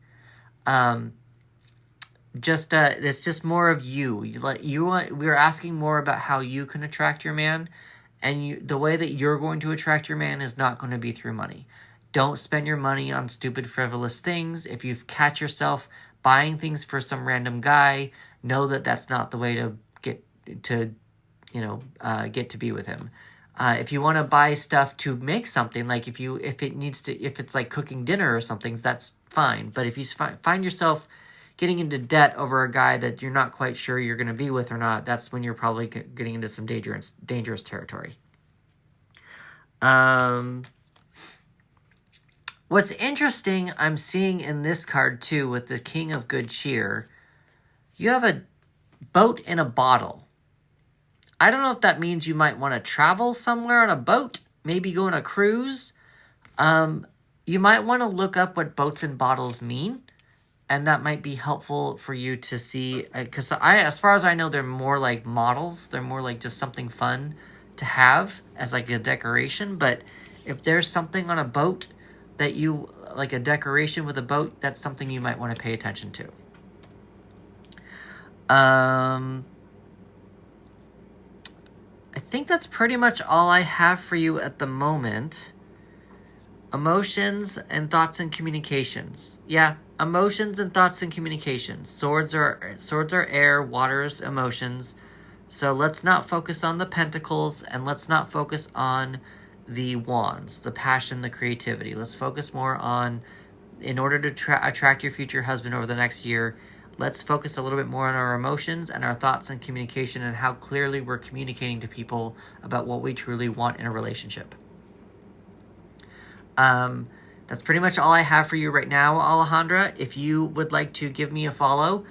It's just more of you. We're asking more about how you can attract your man, and the way that you're going to attract your man is not going to be through money. Don't spend your money on stupid, frivolous things. If you catch yourself buying things for some random guy, know that that's not the way to get to be with him. If you want to buy stuff to make something, like if it's like cooking dinner or something, that's fine. But if you find yourself getting into debt over a guy that you're not quite sure you're going to be with or not, that's when you're probably getting into some dangerous territory. What's interesting, I'm seeing in this card too, with the King of Good Cheer, you have a boat in a bottle. I don't know if that means you might want to travel somewhere on a boat, maybe go on a cruise. You might want to look up what boats and bottles mean, and that might be helpful for you to see, because as far as I know, they're more like models. They're more like just something fun to have as like a decoration. But if there's something on a boat that you like, a decoration with a boat, that's something you might want to pay attention to. I think that's pretty much all I have for you at the moment. Emotions and thoughts and communications. Yeah, emotions and thoughts and communications. Swords are air, water is emotions. So let's not focus on the pentacles, and let's not focus on the wands, the passion, the creativity. Let's focus more on, in order to attract your future husband over the next year, let's focus a little bit more on our emotions and our thoughts and communication, and how clearly we're communicating to people about what we truly want in a relationship. That's pretty much all I have for you right now, Alejandra. If you would like to give me a follow,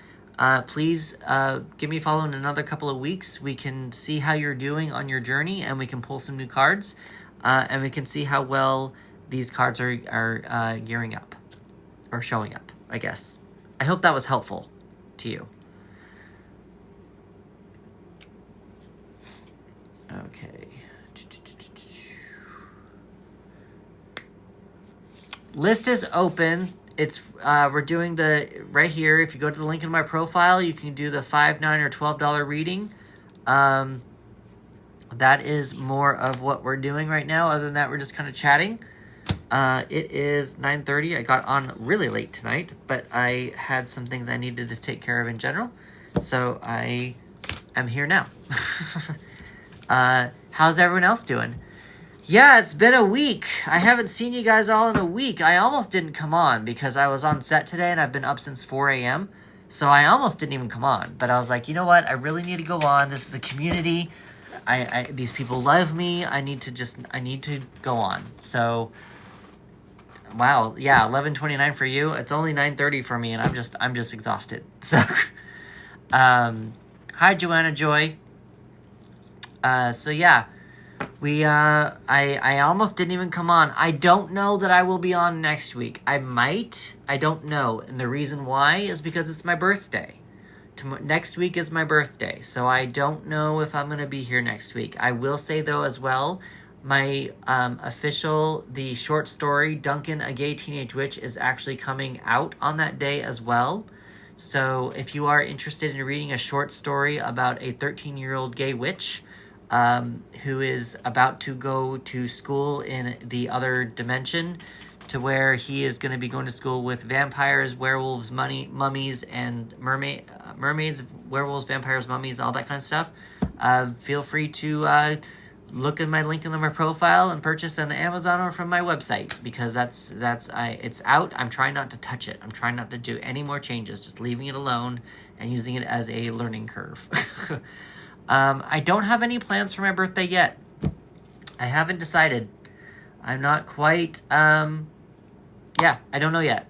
please give me a follow in another couple of weeks. We can see how you're doing on your journey, and we can pull some new cards, and we can see how well these cards are gearing up, or showing up, I guess. I hope that was helpful to you. Okay. List is open. It's we're doing the right here. If you go to the link in my profile, you can do the $5, $9, or $12 reading. That is more of what we're doing right now. Other than that, we're just kind of chatting. It is 9:30. I got on really late tonight, but I had some things I needed to take care of in general, so I am here now. How's everyone else doing? Yeah, it's been a week. I haven't seen you guys all in a week. I almost didn't come on because I was on set today and I've been up since 4 a.m. So I almost didn't even come on. But I was like, you know what? I really need to go on. This is a community. These people love me. I need to go on. So, wow. Yeah, 11:29 for you. It's only 9:30 for me, and I'm just exhausted. So, hi, Joanna Joy. So yeah. I almost didn't even come on. I don't know that I will be on next week. I might. I don't know. And the reason why is because it's my birthday. Next week is my birthday. So I don't know if I'm going to be here next week. I will say, though, as well, My the short story, Duncan, a Gay Teenage Witch, is actually coming out on that day as well. So if you are interested in reading a short story about a 13-year-old gay witch who is about to go to school in the other dimension, to where he is going to be going to school with vampires, werewolves, mummies, and mermaids, werewolves, vampires, mummies, all that kind of stuff, feel free to look at my link in my profile and purchase on Amazon or from my website, because it's out. I'm trying not to touch it. I'm trying not to do any more changes, just leaving it alone and using it as a learning curve. I don't have any plans for my birthday yet. I haven't decided. I'm not quite, I don't know yet.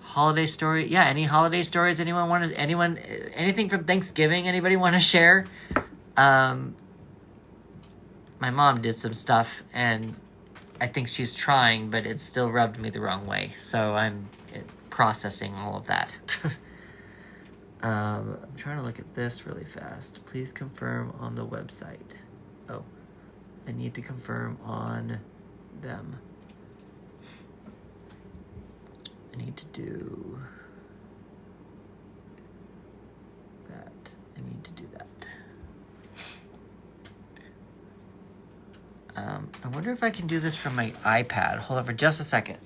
Holiday story. Yeah, any holiday stories anything from Thanksgiving anybody want to share? My mom did some stuff, and I think she's trying, but it still rubbed me the wrong way. So I'm processing all of that. I'm trying to look at this really fast. Please confirm on the website. Oh, I need to confirm on them. I need to do that. I need to do that. I wonder if I can do this from my iPad. Hold on for just a second.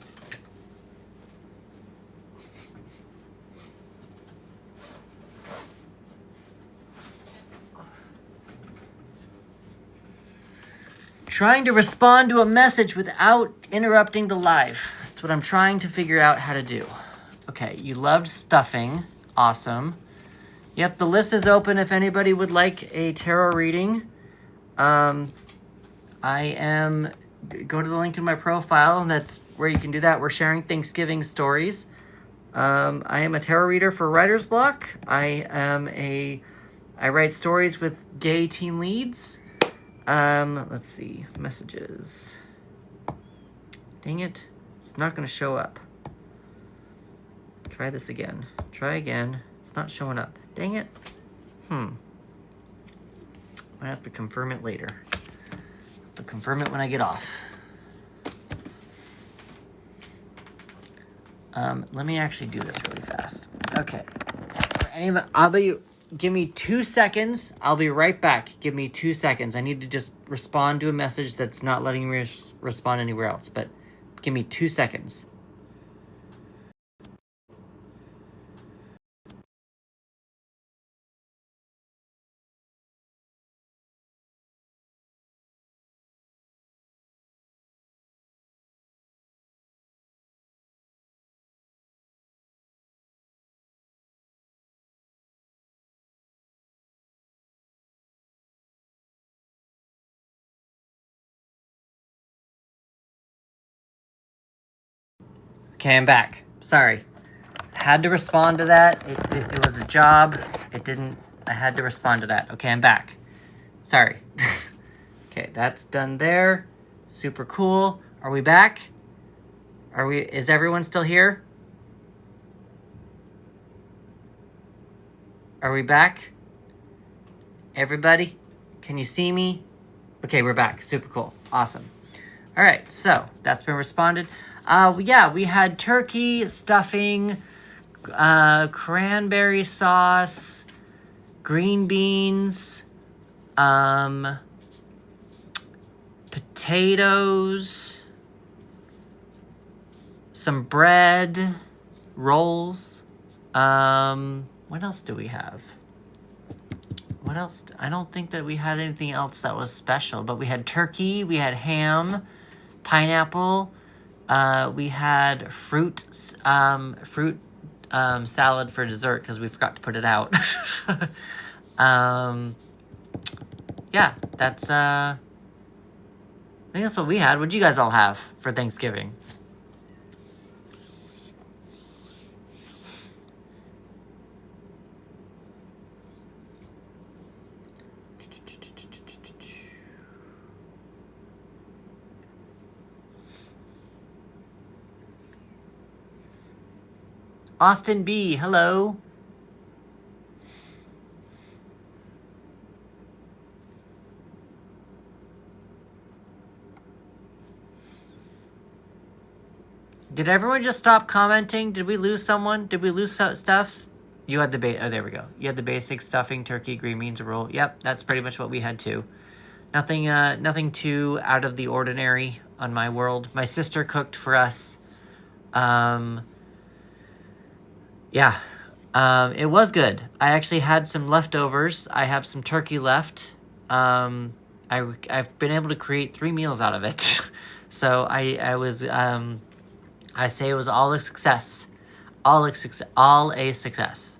Trying to respond to a message without interrupting the live. That's what I'm trying to figure out how to do. Okay, you loved stuffing. Awesome. Yep, the list is open if anybody would like a tarot reading. Go to the link in my profile, and that's where you can do that. We're sharing Thanksgiving stories. I am a tarot reader for Writer's Block. I write stories with gay teen leads. Let's see, messages. Dang it, it's not gonna show up. Try this again. Try again. It's not showing up. Dang it. I have to confirm it later. I'll confirm it when I get off. Let me actually do this really fast. Okay. Give me 2 seconds. I'll be right back. Give me 2 seconds. I need to just respond to a message that's not letting me respond anywhere else, but give me 2 seconds. Okay, I'm back. Sorry. Had to respond to that. It was a job. I had to respond to that. Okay, I'm back. Sorry. Okay, that's done there. Super cool. Are we back? Is everyone still here? Are we back? Everybody? Can you see me? Okay, we're back. Super cool. Awesome. All right, so that's been responded. We had turkey, stuffing, cranberry sauce, green beans, potatoes, some bread, rolls. What else do we have? What else? I don't think that we had anything else that was special, but we had turkey, we had ham, pineapple, we had fruit salad for dessert because we forgot to put it out. Yeah, that's I think that's what we had. What'd you guys all have for Thanksgiving? Austin B, hello. Did everyone just stop commenting? Did we lose someone? Did we lose stuff? You had the oh, there we go. You had the basic stuffing, turkey, green beans, a roll. Yep, that's pretty much what we had too. Nothing too out of the ordinary on my world. My sister cooked for us. Yeah, it was good. I actually had some leftovers. I have some turkey left. I've been able to create 3 meals out of it. So I say it was all a success. All a success.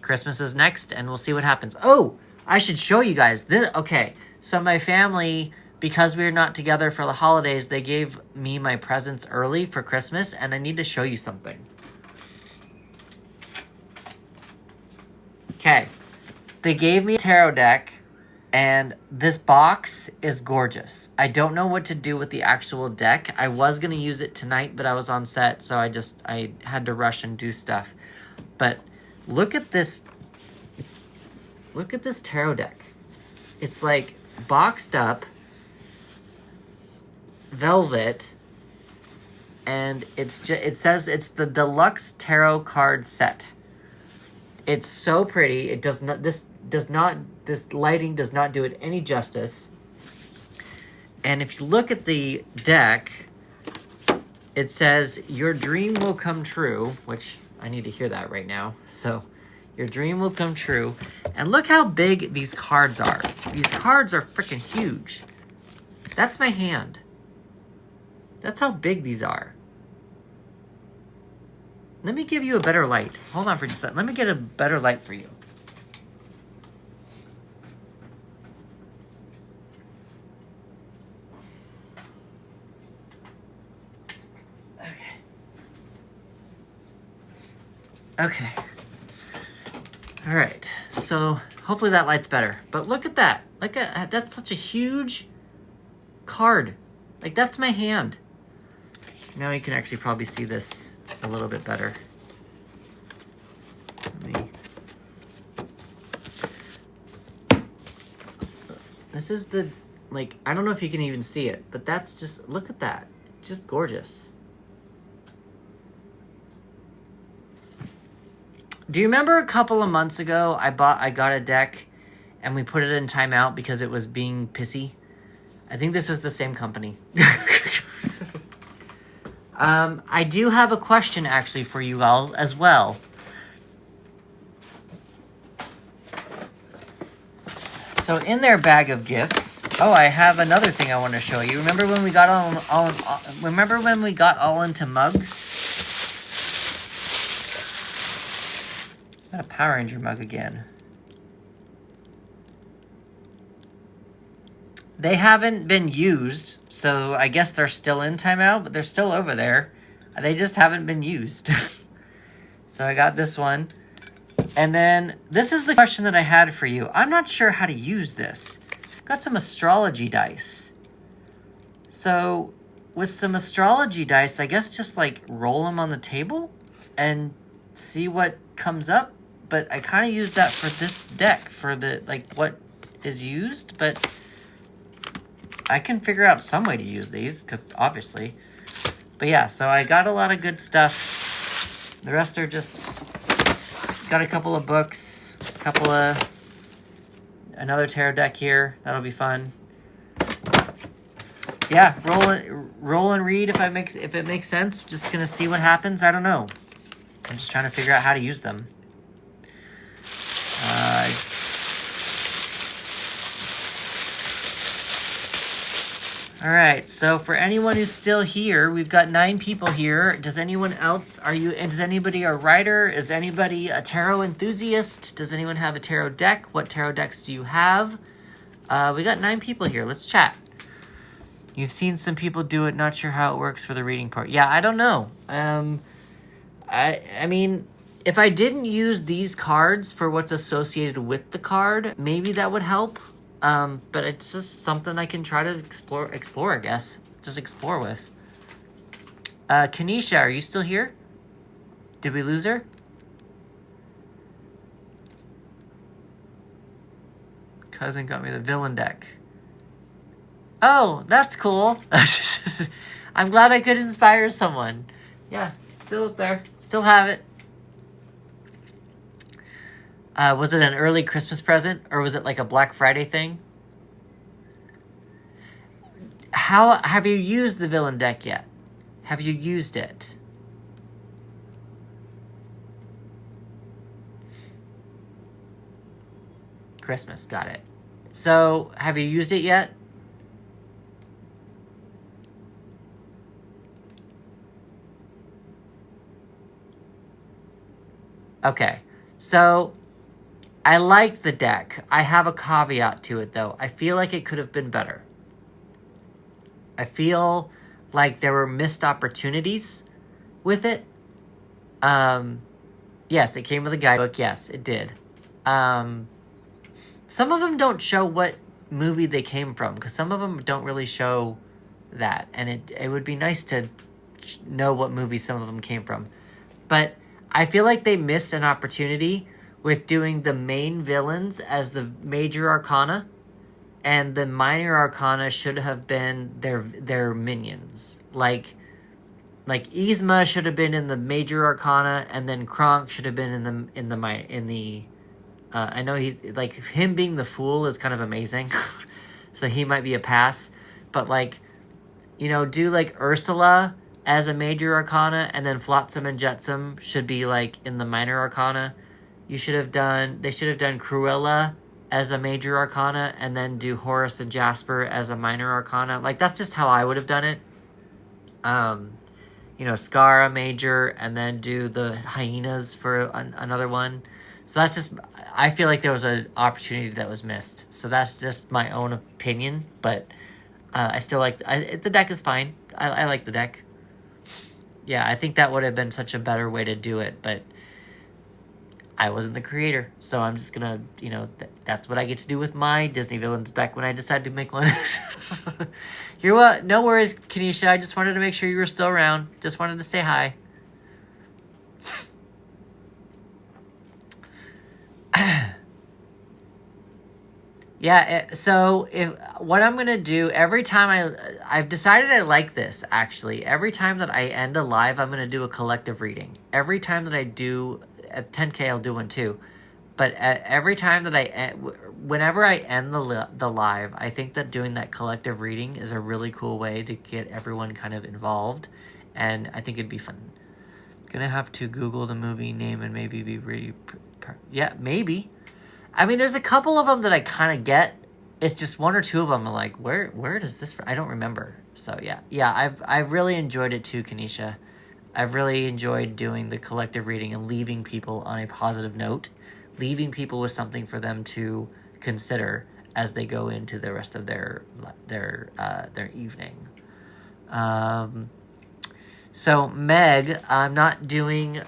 Christmas is next, and we'll see what happens. Oh, I should show you guys this. Okay, so my family, because we're not together for the holidays, they gave me my presents early for Christmas, and I need to show you something. Okay, they gave me a tarot deck, and this box is gorgeous. I don't know what to do with the actual deck. I was going to use it tonight, but I was on set, so I had to rush and do stuff. But look at this. Look at this tarot deck. It's like boxed up, velvet, and it says it's the deluxe tarot card set. It's so pretty. It does not this lighting does not do it any justice. And if you look at the deck, it says your dream will come true, which I need to hear that right now. So, your dream will come true. And look how big these cards are. These cards are freaking huge. That's my hand. That's how big these are. Let me give you a better light. Hold on for just a second. Let me get a better light for you. Okay. All right. So hopefully that light's better. But look at that. That's such a huge card. Like, that's my hand. Now you can actually probably see this a little bit better. This is the, like, I don't know if you can even see it, but that's just, look at that. Just gorgeous. Do you remember a couple of months ago, I got a deck and we put it in timeout because it was being pissy? I think this is the same company. I do have a question actually for you all as well. So in their bag of gifts, oh, I have another thing I want to show you. Remember when we got all into mugs? Got a Power Ranger mug again. They haven't been used, so I guess they're still in timeout, but they're still over there. They just haven't been used. So I got this one. And then this is the question that I had for you. I'm not sure how to use this. Got some astrology dice. So with some astrology dice, I guess just like roll them on the table and see what comes up. But I kind of used that for this deck, for the, like, what is used, but I can figure out some way to use these, because obviously. But yeah, so I got a lot of good stuff. The rest are just, got a couple of books, another tarot deck here. That'll be fun. Yeah, roll and read if it makes sense. Just gonna see what happens. I don't know. I'm just trying to figure out how to use them. All right, so for anyone who's still here, we've got 9 people here. Does anyone else, is anybody a writer? Is anybody a tarot enthusiast? Does anyone have a tarot deck? What tarot decks do you have? We got 9 people here. Let's chat. You've seen some people do it, not sure how it works for the reading part. Yeah, I don't know. I mean, if I didn't use these cards for what's associated with the card, maybe that would help. But it's just something I can try to explore, I guess. Just explore with. Kanisha, are you still here? Did we lose her? Cousin got me the villain deck. Oh, that's cool. I'm glad I could inspire someone. Yeah, still up there. Still have it. Was it an early Christmas present, or was it like a Black Friday thing? How have you used the villain deck yet? Have you used it? Christmas, got it. So, have you used it yet? Okay, so I liked the deck. I have a caveat to it, though. I feel like it could have been better. I feel like there were missed opportunities with it. Yes, it came with a guidebook. Yes, it did. Some of them don't show what movie they came from, because some of them don't really show that, and it would be nice to know what movie some of them came from. But I feel like they missed an opportunity with doing the main villains as the major arcana, and the minor arcana should have been their minions. Like Yzma should have been in the major arcana, and then Kronk should have been in the I know he's like, him being the fool is kind of amazing. So he might be a pass, but like, do like Ursula as a major arcana, and then Flotsam and Jetsam should be like in the minor arcana. They should have done Cruella as a major arcana, and then do Horace and Jasper as a minor arcana. Like, that's just how I would have done it. Scar major, and then do the hyenas for another one. So that's just, I feel like there was an opportunity that was missed. So that's just my own opinion, but I still like, the deck is fine. I like the deck. Yeah, I think that would have been such a better way to do it, but I wasn't the creator, so I'm just gonna, that's what I get to do with my Disney Villains deck when I decide to make one. You're what? No worries, Kanisha. I just wanted to make sure you were still around. Just wanted to say hi. Yeah, so what I'm gonna do every time I've decided I like this, actually. Every time that I end a live, I'm gonna do a collective reading. Every time that I do, at 10K, I'll do one too. But every time that whenever I end the live, I think that doing that collective reading is a really cool way to get everyone kind of involved, and I think it'd be fun. Gonna have to Google the movie name and maybe be yeah, maybe. I mean, there's a couple of them that I kind of get. It's just one or two of them I'm like, where does this... I don't remember. So, yeah. I've really enjoyed it too, Kanisha. I've really enjoyed doing the collective reading and leaving people on a positive note. Leaving people with something for them to consider as they go into the rest of their evening. So, Meg, I'm not doing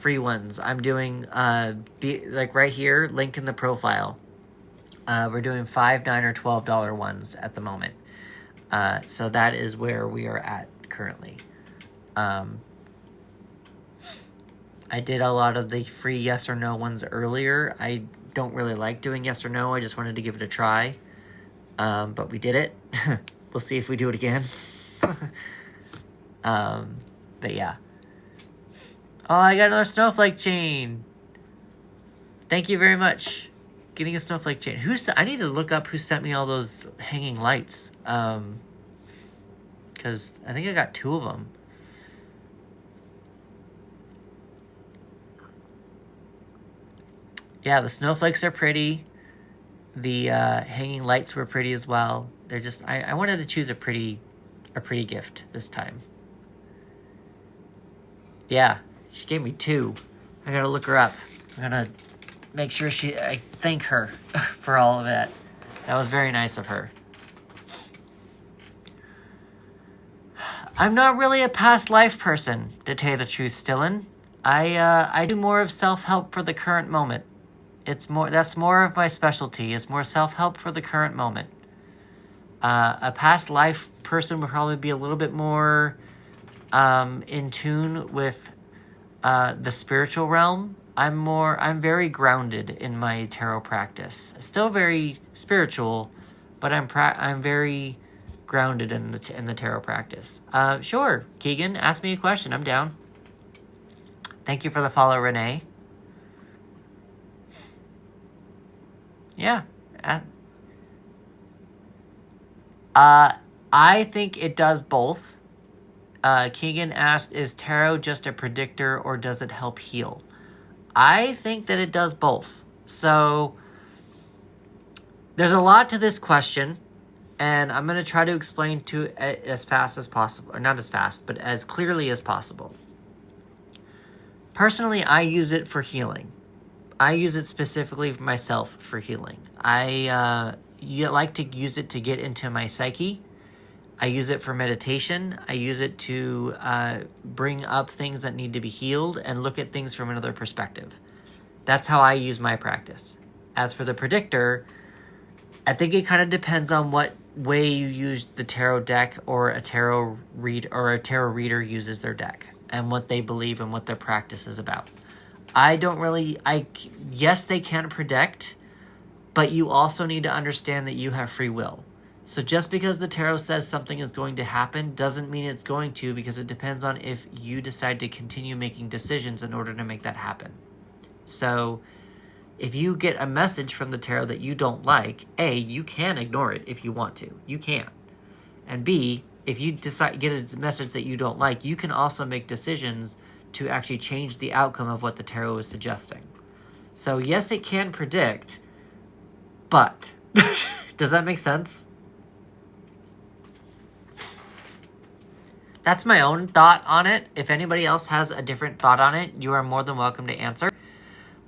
free ones. I'm doing, right here, link in the profile. We're doing $5, $9, or $12 ones at the moment. So that is where we are at currently. I did a lot of the free yes or no ones earlier. I don't really like doing yes or no. I just wanted to give it a try. But we did it. We'll see if we do it again. But yeah. Oh, I got another snowflake chain. Thank you very much. Getting a snowflake chain. I need to look up who sent me all those hanging lights. Because I think I got 2 of them. Yeah, the snowflakes are pretty. The hanging lights were pretty as well. They're just, I wanted to choose a pretty gift this time. Yeah, she gave me 2. I gotta look her up. I'm gonna make sure I thank her for all of it. That was very nice of her. I'm not really a past life person, to tell you the truth, Stillin. I do more of self-help for the current moment. That's more of my specialty, is more self-help for the current moment. A past life person would probably be a little bit more in tune with the spiritual realm. I'm very grounded in my tarot practice. Still very spiritual, but I'm very grounded in the tarot practice. Sure, Keegan, ask me a question. I'm down. Thank you for the follow, Renee. Yeah. I think it does both. Keegan asked, is tarot just a predictor or does it help heal? I think that it does both. So there's a lot to this question, and I'm going to try to explain to it as fast as possible. Or not as fast, but as clearly as possible. Personally, I use it for healing. I use it specifically for myself for healing. I like to use it to get into my psyche. I use it for meditation. I use it to bring up things that need to be healed and look at things from another perspective. That's how I use my practice. As for the predictor, I think it kind of depends on what way you use the tarot deck or a tarot reader uses their deck and what they believe and what their practice is about. Yes, they can predict, but you also need to understand that you have free will. So just because the tarot says something is going to happen doesn't mean it's going to, because it depends on if you decide to continue making decisions in order to make that happen. So if you get a message from the tarot that you don't like, A, you can ignore it if you want to. You can. And B, if you decide get a message that you don't like, you can also make decisions to actually change the outcome of what the tarot is suggesting. So yes, it can predict, but does that make sense? That's my own thought on it. If anybody else has a different thought on it, you are more than welcome to answer.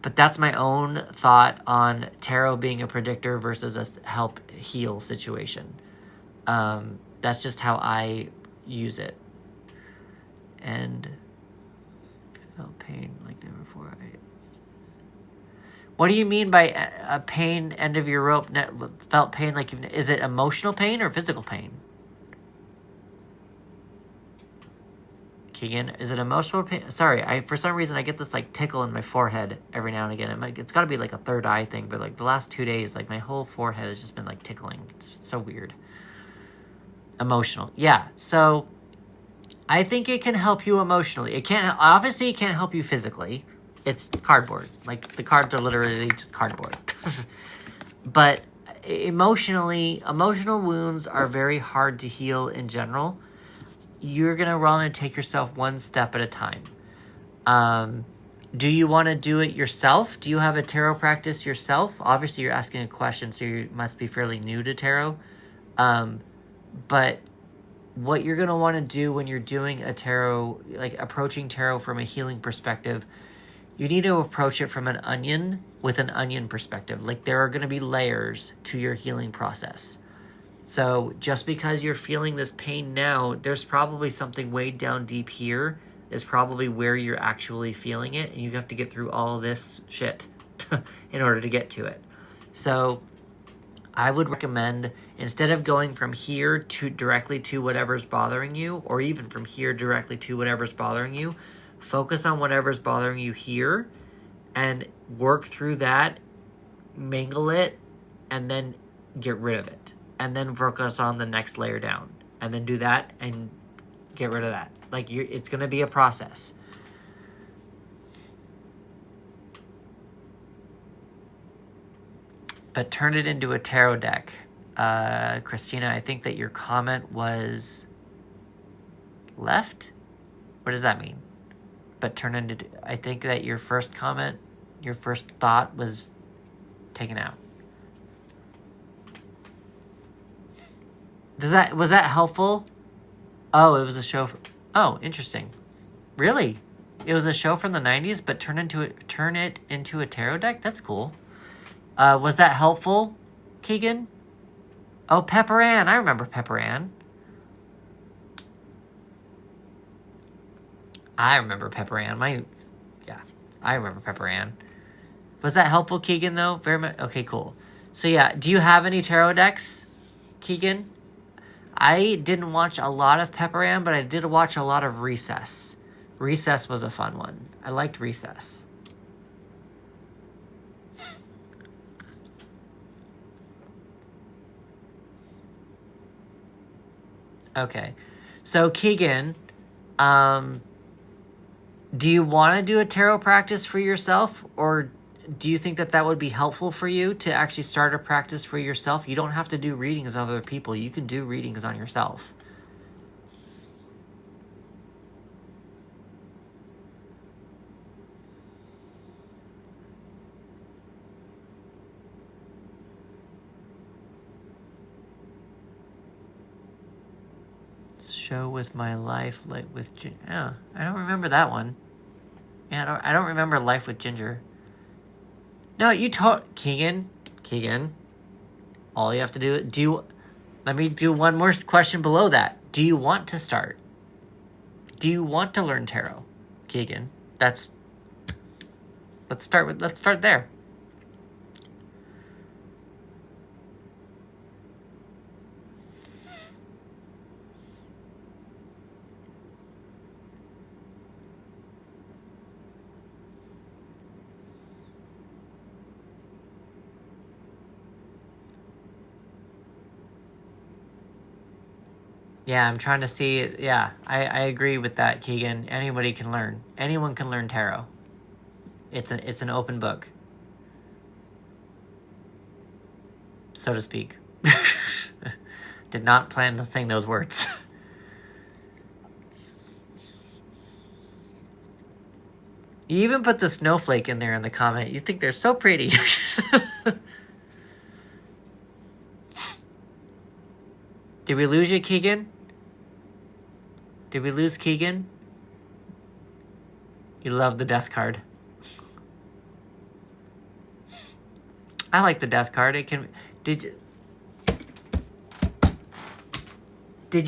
But that's my own thought on tarot being a predictor versus a help heal situation. That's just how I use it. And felt pain like never before. What do you mean by a pain, end of your rope, felt pain like you've... Is it emotional pain or physical pain? Keegan, is it emotional pain? Sorry, for some reason I get this like tickle in my forehead every now and again. It's got to be like a third eye thing, but like the last 2 days, like my whole forehead has just been like tickling. It's so weird. Emotional, yeah. So I think it can help you emotionally. It can't help you physically. It's cardboard. Like the cards are literally just cardboard. But emotionally, emotional wounds are very hard to heal in general. You're going to run and take yourself one step at a time. Do you want to do it yourself? Do you have a tarot practice yourself? Obviously, you're asking a question, so you must be fairly new to tarot. But what you're going to want to do when you're doing a tarot, like approaching tarot from a healing perspective, you need to approach it from an onion with an onion perspective. Like there are going to be layers to your healing process. So just because you're feeling this pain now, there's probably something way down deep here is probably where you're actually feeling it. And you have to get through all this shit in order to get to it. So I would recommend, instead of going from here to directly to whatever's bothering you, or even from here directly to whatever's bothering you, focus on whatever's bothering you here and work through that, mingle it, and then get rid of it. And then focus on the next layer down. And then do that and get rid of that. Like, it's going to be a process. But turn it into a tarot deck. Christina, I think that your comment was left? What does that mean? But turn into... I think that your first comment, your first thought was taken out. Was that helpful? Oh, it was a show. Oh, interesting. Really? It was a show from the 90s, but turn it into a tarot deck? That's cool. Was that helpful, Keegan? Oh, Pepper Ann. I remember Pepper Ann. I remember Pepper Ann. I remember Pepper Ann. Was that helpful, Keegan, though? Very much. Okay, cool. So, yeah, do you have any tarot decks, Keegan? I didn't watch a lot of Pepper Ann, but I did watch a lot of Recess. Recess was a fun one. I liked Recess. Okay. So, Keegan, do you want to do a tarot practice for yourself, or do you think that that would be helpful for you to actually start a practice for yourself? You don't have to do readings on other people. You can do readings on yourself. Show with my life, like with yeah, I don't remember that one. Yeah, I don't remember Life with Ginger. No, you told Keegan. All you have to do. Let me do one more question below that. Do you want to start? Do you want to learn tarot, Keegan? Let's start there. Yeah, I'm trying to see. Yeah, I agree with that, Keegan. Anybody can learn. Anyone can learn tarot. It's an open book, so to speak. Did not plan to sing those words. You even put the snowflake in there in the comment. You think they're so pretty. Did we lose you, Keegan? Did we lose Keegan? You love the death card. I like the death card. It can... Did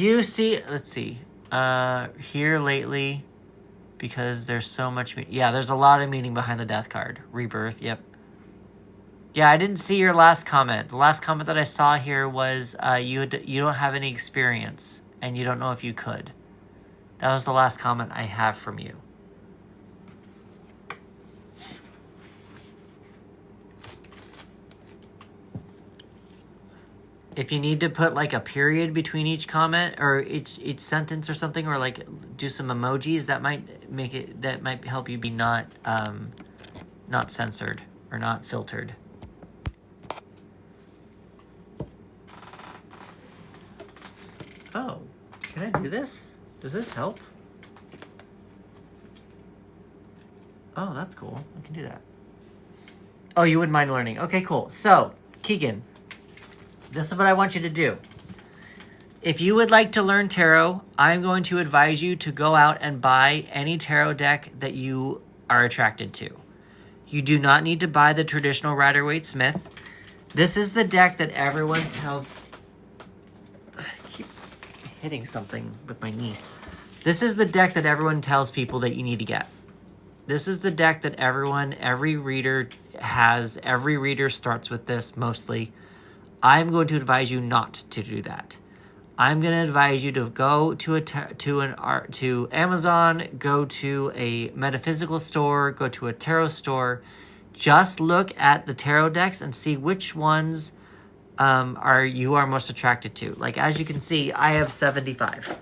you see... Let's see. Here lately... Because there's so much... Yeah, there's a lot of meaning behind the death card. Rebirth, yep. Yeah, I didn't see your last comment. The last comment that I saw here was you don't have any experience, and you don't know if you could. That was the last comment I have from you. If you need to put like a period between each comment or each sentence or something, or like do some emojis, that might help you be not censored or not filtered. Oh, can I do this? Does this help? Oh, that's cool. I can do that. Oh, you wouldn't mind learning. Okay, cool. So, Keegan, this is what I want you to do. If you would like to learn tarot, I'm going to advise you to go out and buy any tarot deck that you are attracted to. You do not need to buy the traditional Rider-Waite-Smith. This is the deck that everyone tells... I keep hitting something with my knee. This is the deck that everyone tells people that you need to get. This is the deck that every reader has. Every reader starts with this mostly. I'm going to advise you not to do that. I'm going to advise you to go to Amazon, go to a metaphysical store, go to a tarot store. Just look at the tarot decks and see which ones you are most attracted to. Like, as you can see, I have 75.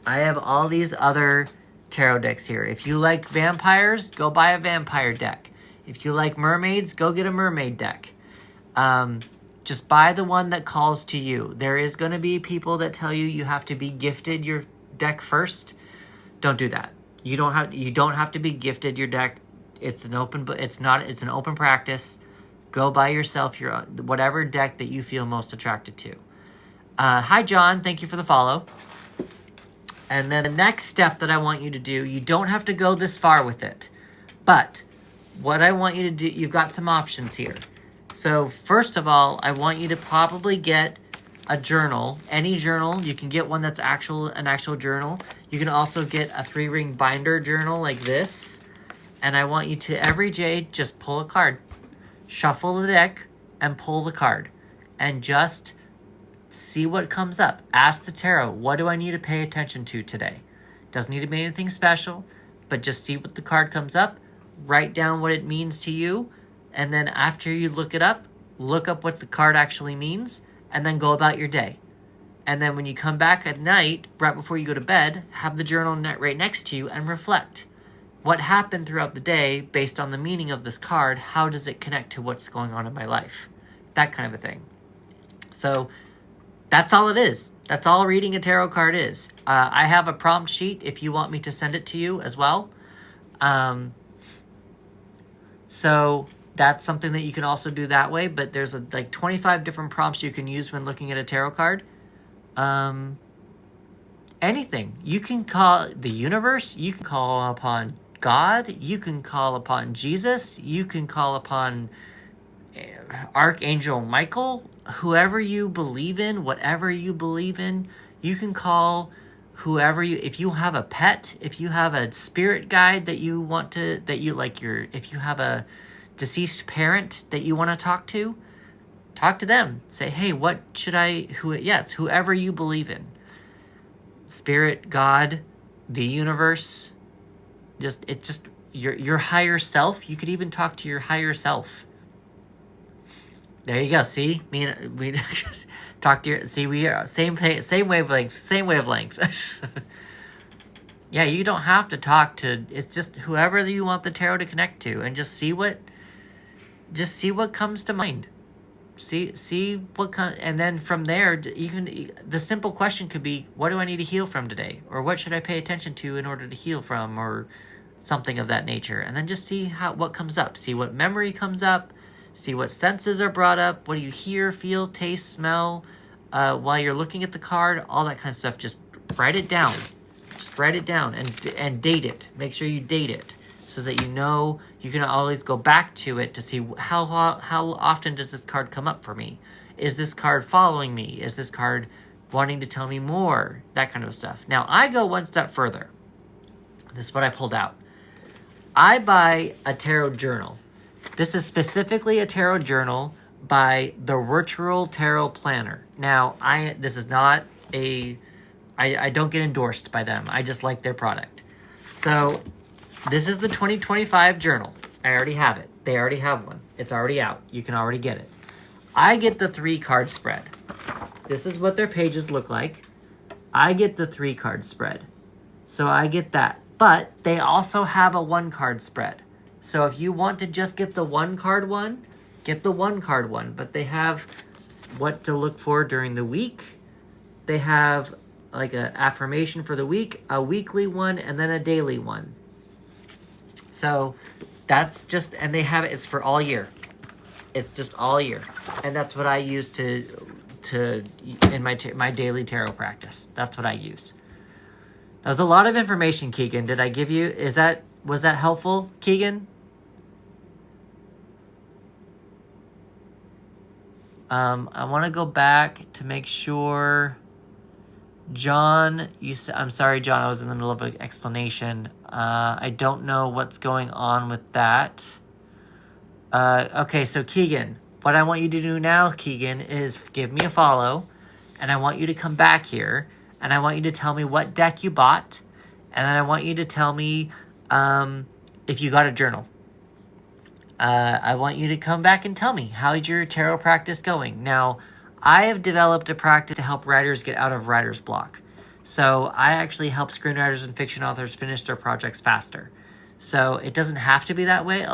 I have all these other tarot decks here. If you like vampires, go buy a vampire deck. If you like mermaids, go get a mermaid deck. Just buy the one that calls to you. There is going to be people that tell you have to be gifted your deck first. Don't do that. You don't have to be gifted your deck. It's an open practice. Go buy yourself your whatever deck that you feel most attracted to. Hi John, thank you for the follow. And then the next step that I want you to do, you don't have to go this far with it. But what I want you to do, you've got some options here. So first of all, I want you to probably get a journal, any journal. You can get one that's an actual journal. You can also get a 3-ring binder journal like this. And I want you to every day just pull a card. Shuffle the deck and pull the card. And just see what comes up. Ask the tarot, what do I need to pay attention to today? Doesn't need to be anything special, but just see what the card comes up. Write down what it means to you. And then after you look it up, look up what the card actually means, and then go about your day. And then when you come back at night, right before you go to bed, have the journal right next to you and reflect. What happened throughout the day based on the meaning of this card? How does it connect to what's going on in my life? That kind of a thing. So that's all it is. That's all reading a tarot card is. I have a prompt sheet if you want me to send it to you as well. So that's something that you can also do that way. But there's like 25 different prompts you can use when looking at a tarot card. Anything. You can call the universe. You can call upon God. You can call upon Jesus. You can call upon Archangel Michael. Whoever you believe in, whatever you believe in, you can call whoever you, if you have a pet, if you have a spirit guide that you want to, that you like if you have a deceased parent that you want to talk to them. Say, hey, what should it's whoever you believe in. Spirit, God, the universe, just your higher self. You could even talk to your higher self. There you go. See, we talk to your. See, we are same wavelength. Yeah, you don't have to talk to. It's just whoever you want the tarot to connect to, and just see what comes to mind. See what and then from there, even the simple question could be, what do I need to heal from today, or what should I pay attention to in order to heal from, or something of that nature. And then just see what comes up. See what memory comes up. See what senses are brought up. What do you hear, feel, taste, smell while you're looking at the card? All that kind of stuff. Just write it down. Just write it down and date it. Make sure you date it so that you know you can always go back to it to see how often does this card come up for me? Is this card following me? Is this card wanting to tell me more? That kind of stuff. Now, I go one step further. This is what I pulled out. I buy a tarot journal. This is specifically a tarot journal by the Virtual Tarot Planner. Now, this is not I don't get endorsed by them. I just like their product. So, this is the 2025 journal. I already have it. They already have one. It's already out. You can already get it. I get the 3-card spread. This is what their pages look like. I get the 3-card spread. So I get that. But they also have a 1-card spread. So if you want to just get the 1-card one, get the 1-card one. But they have what to look for during the week. They have like an affirmation for the week, a weekly one, and then a daily one. So that's just, and they have it's for all year. It's just all year. And that's what I use in my daily tarot practice. That's what I use. That was a lot of information, Keegan. Did I give you, was that helpful, Keegan? I want to go back to make sure. John, I'm sorry, John, I was in the middle of an explanation. I don't know what's going on with that. Okay, so Keegan, what I want you to do now, Keegan, is give me a follow, and I want you to come back here, and I want you to tell me what deck you bought, and then I want you to tell me if you got a journal. I want you to come back and tell me, how's your tarot practice going? Now, I have developed a practice to help writers get out of writer's block. So I actually help screenwriters and fiction authors finish their projects faster. So it doesn't have to be that way.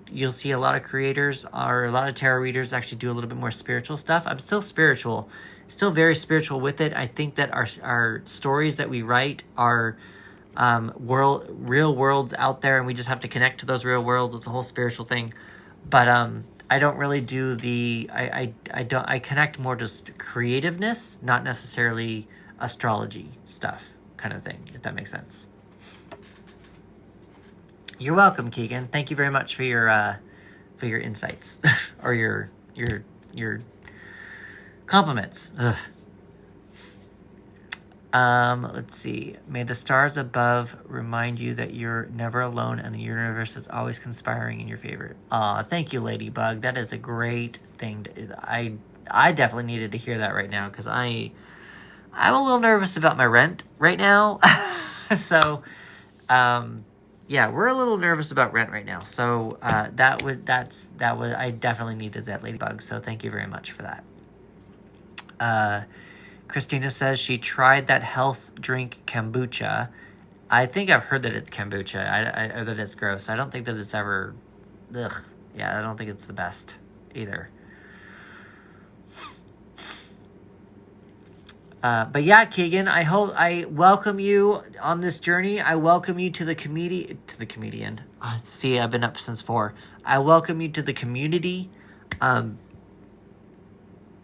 You'll see a lot of creators or a lot of tarot readers actually do a little bit more spiritual stuff. I'm still spiritual, still very spiritual with it. I think that our stories that we write are real worlds out there, and we just have to connect to those real worlds. It's a whole spiritual thing. But I don't really do I connect more to creativeness, not necessarily astrology stuff kind of thing, if that makes sense. You're welcome, Keegan. Thank you very much for your insights or your compliments. Ugh. Let's see. May the stars above remind you that you're never alone and the universe is always conspiring in your favor. Aw, thank you, Ladybug. That is a great thing. I definitely needed to hear that right now because I'm a little nervous about my rent right now. So, yeah, we're a little nervous about rent right now. So I definitely needed that ladybug. So thank you very much for that. Christina says she tried that health drink kombucha. I think I've heard that it's kombucha. Or that it's gross. I don't think that it's ever. Ugh. Yeah, I don't think it's the best either. But yeah, Keegan, I welcome you on this journey. I welcome you to the comedian. See, I've been up since 4. I welcome you to the community.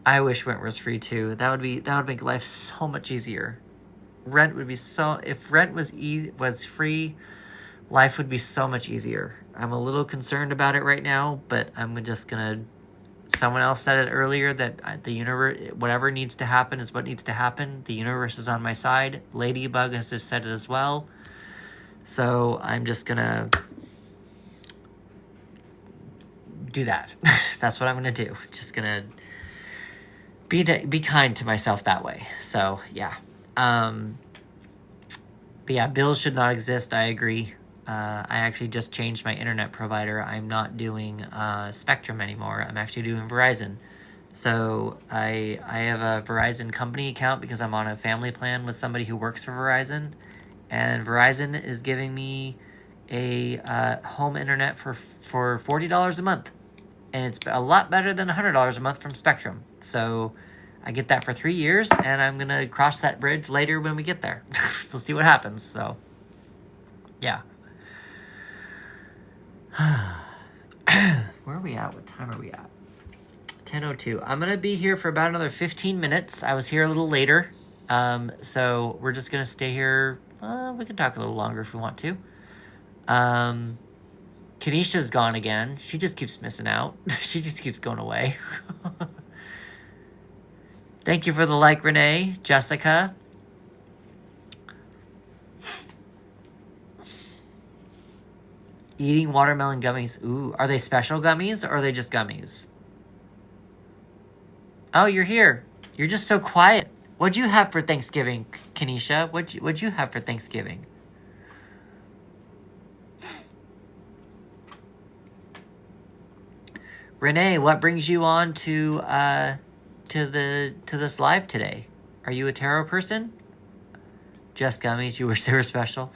I wish rent was free too. That would make life so much easier. Rent would be if rent was free, life would be so much easier. I'm a little concerned about it right now, but I'm just gonna. Someone else said it earlier that the universe, whatever needs to happen is what needs to happen. The universe is on my side. Ladybug has just said it as well. So I'm just gonna do that. That's what I'm gonna do. Just gonna be kind to myself that way. So yeah. But yeah, bills should not exist. I agree. I actually just changed my internet provider. I'm not doing Spectrum anymore. I'm actually doing Verizon. So I have a Verizon company account because I'm on a family plan with somebody who works for Verizon. And Verizon is giving me a home internet for $40 a month. And it's a lot better than $100 a month from Spectrum. So I get that for 3 years, and I'm going to cross that bridge later when we get there. We'll see what happens. So, yeah. Where are we at? What time are we at? 10:02. I'm going to be here for about another 15 minutes. I was here a little later. So we're just going to stay here. We can talk a little longer if we want to. Kenisha's gone again. She just keeps missing out. She just keeps going away. Thank you for the like, Renee. Jessica. Eating watermelon gummies. Ooh, are they special gummies or are they just gummies? Oh, you're here. You're just so quiet. What'd you have for Thanksgiving, Kenisha? What'd you have for Thanksgiving? Renee, what brings you on to this live today? Are you a tarot person? Just gummies. You wish they were special.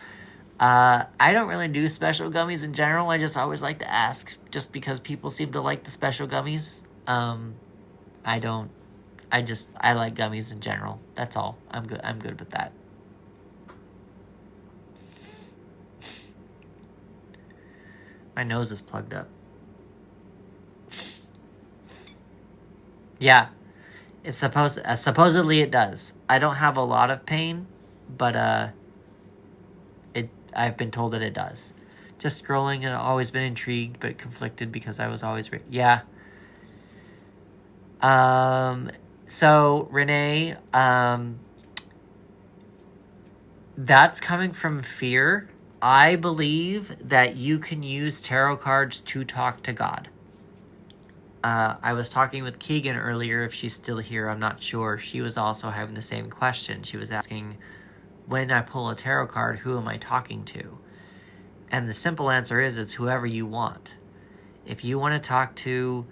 I don't really do special gummies in general. I just always like to ask, just because people seem to like the special gummies. I don't. I like gummies in general. That's all. I'm good with that. My nose is plugged up. Yeah. It's supposedly it does. I don't have a lot of pain, but I've been told that it does. Just scrolling, and I've always been intrigued but conflicted because I was always yeah. So Renee, that's coming from fear. I believe that you can use tarot cards to talk to God. I was talking with Keegan earlier, if she's still here, I'm not sure. She was also having the same question. She was asking, when I pull a tarot card, who am I talking to? And the simple answer is, it's whoever you want. If you want to talk to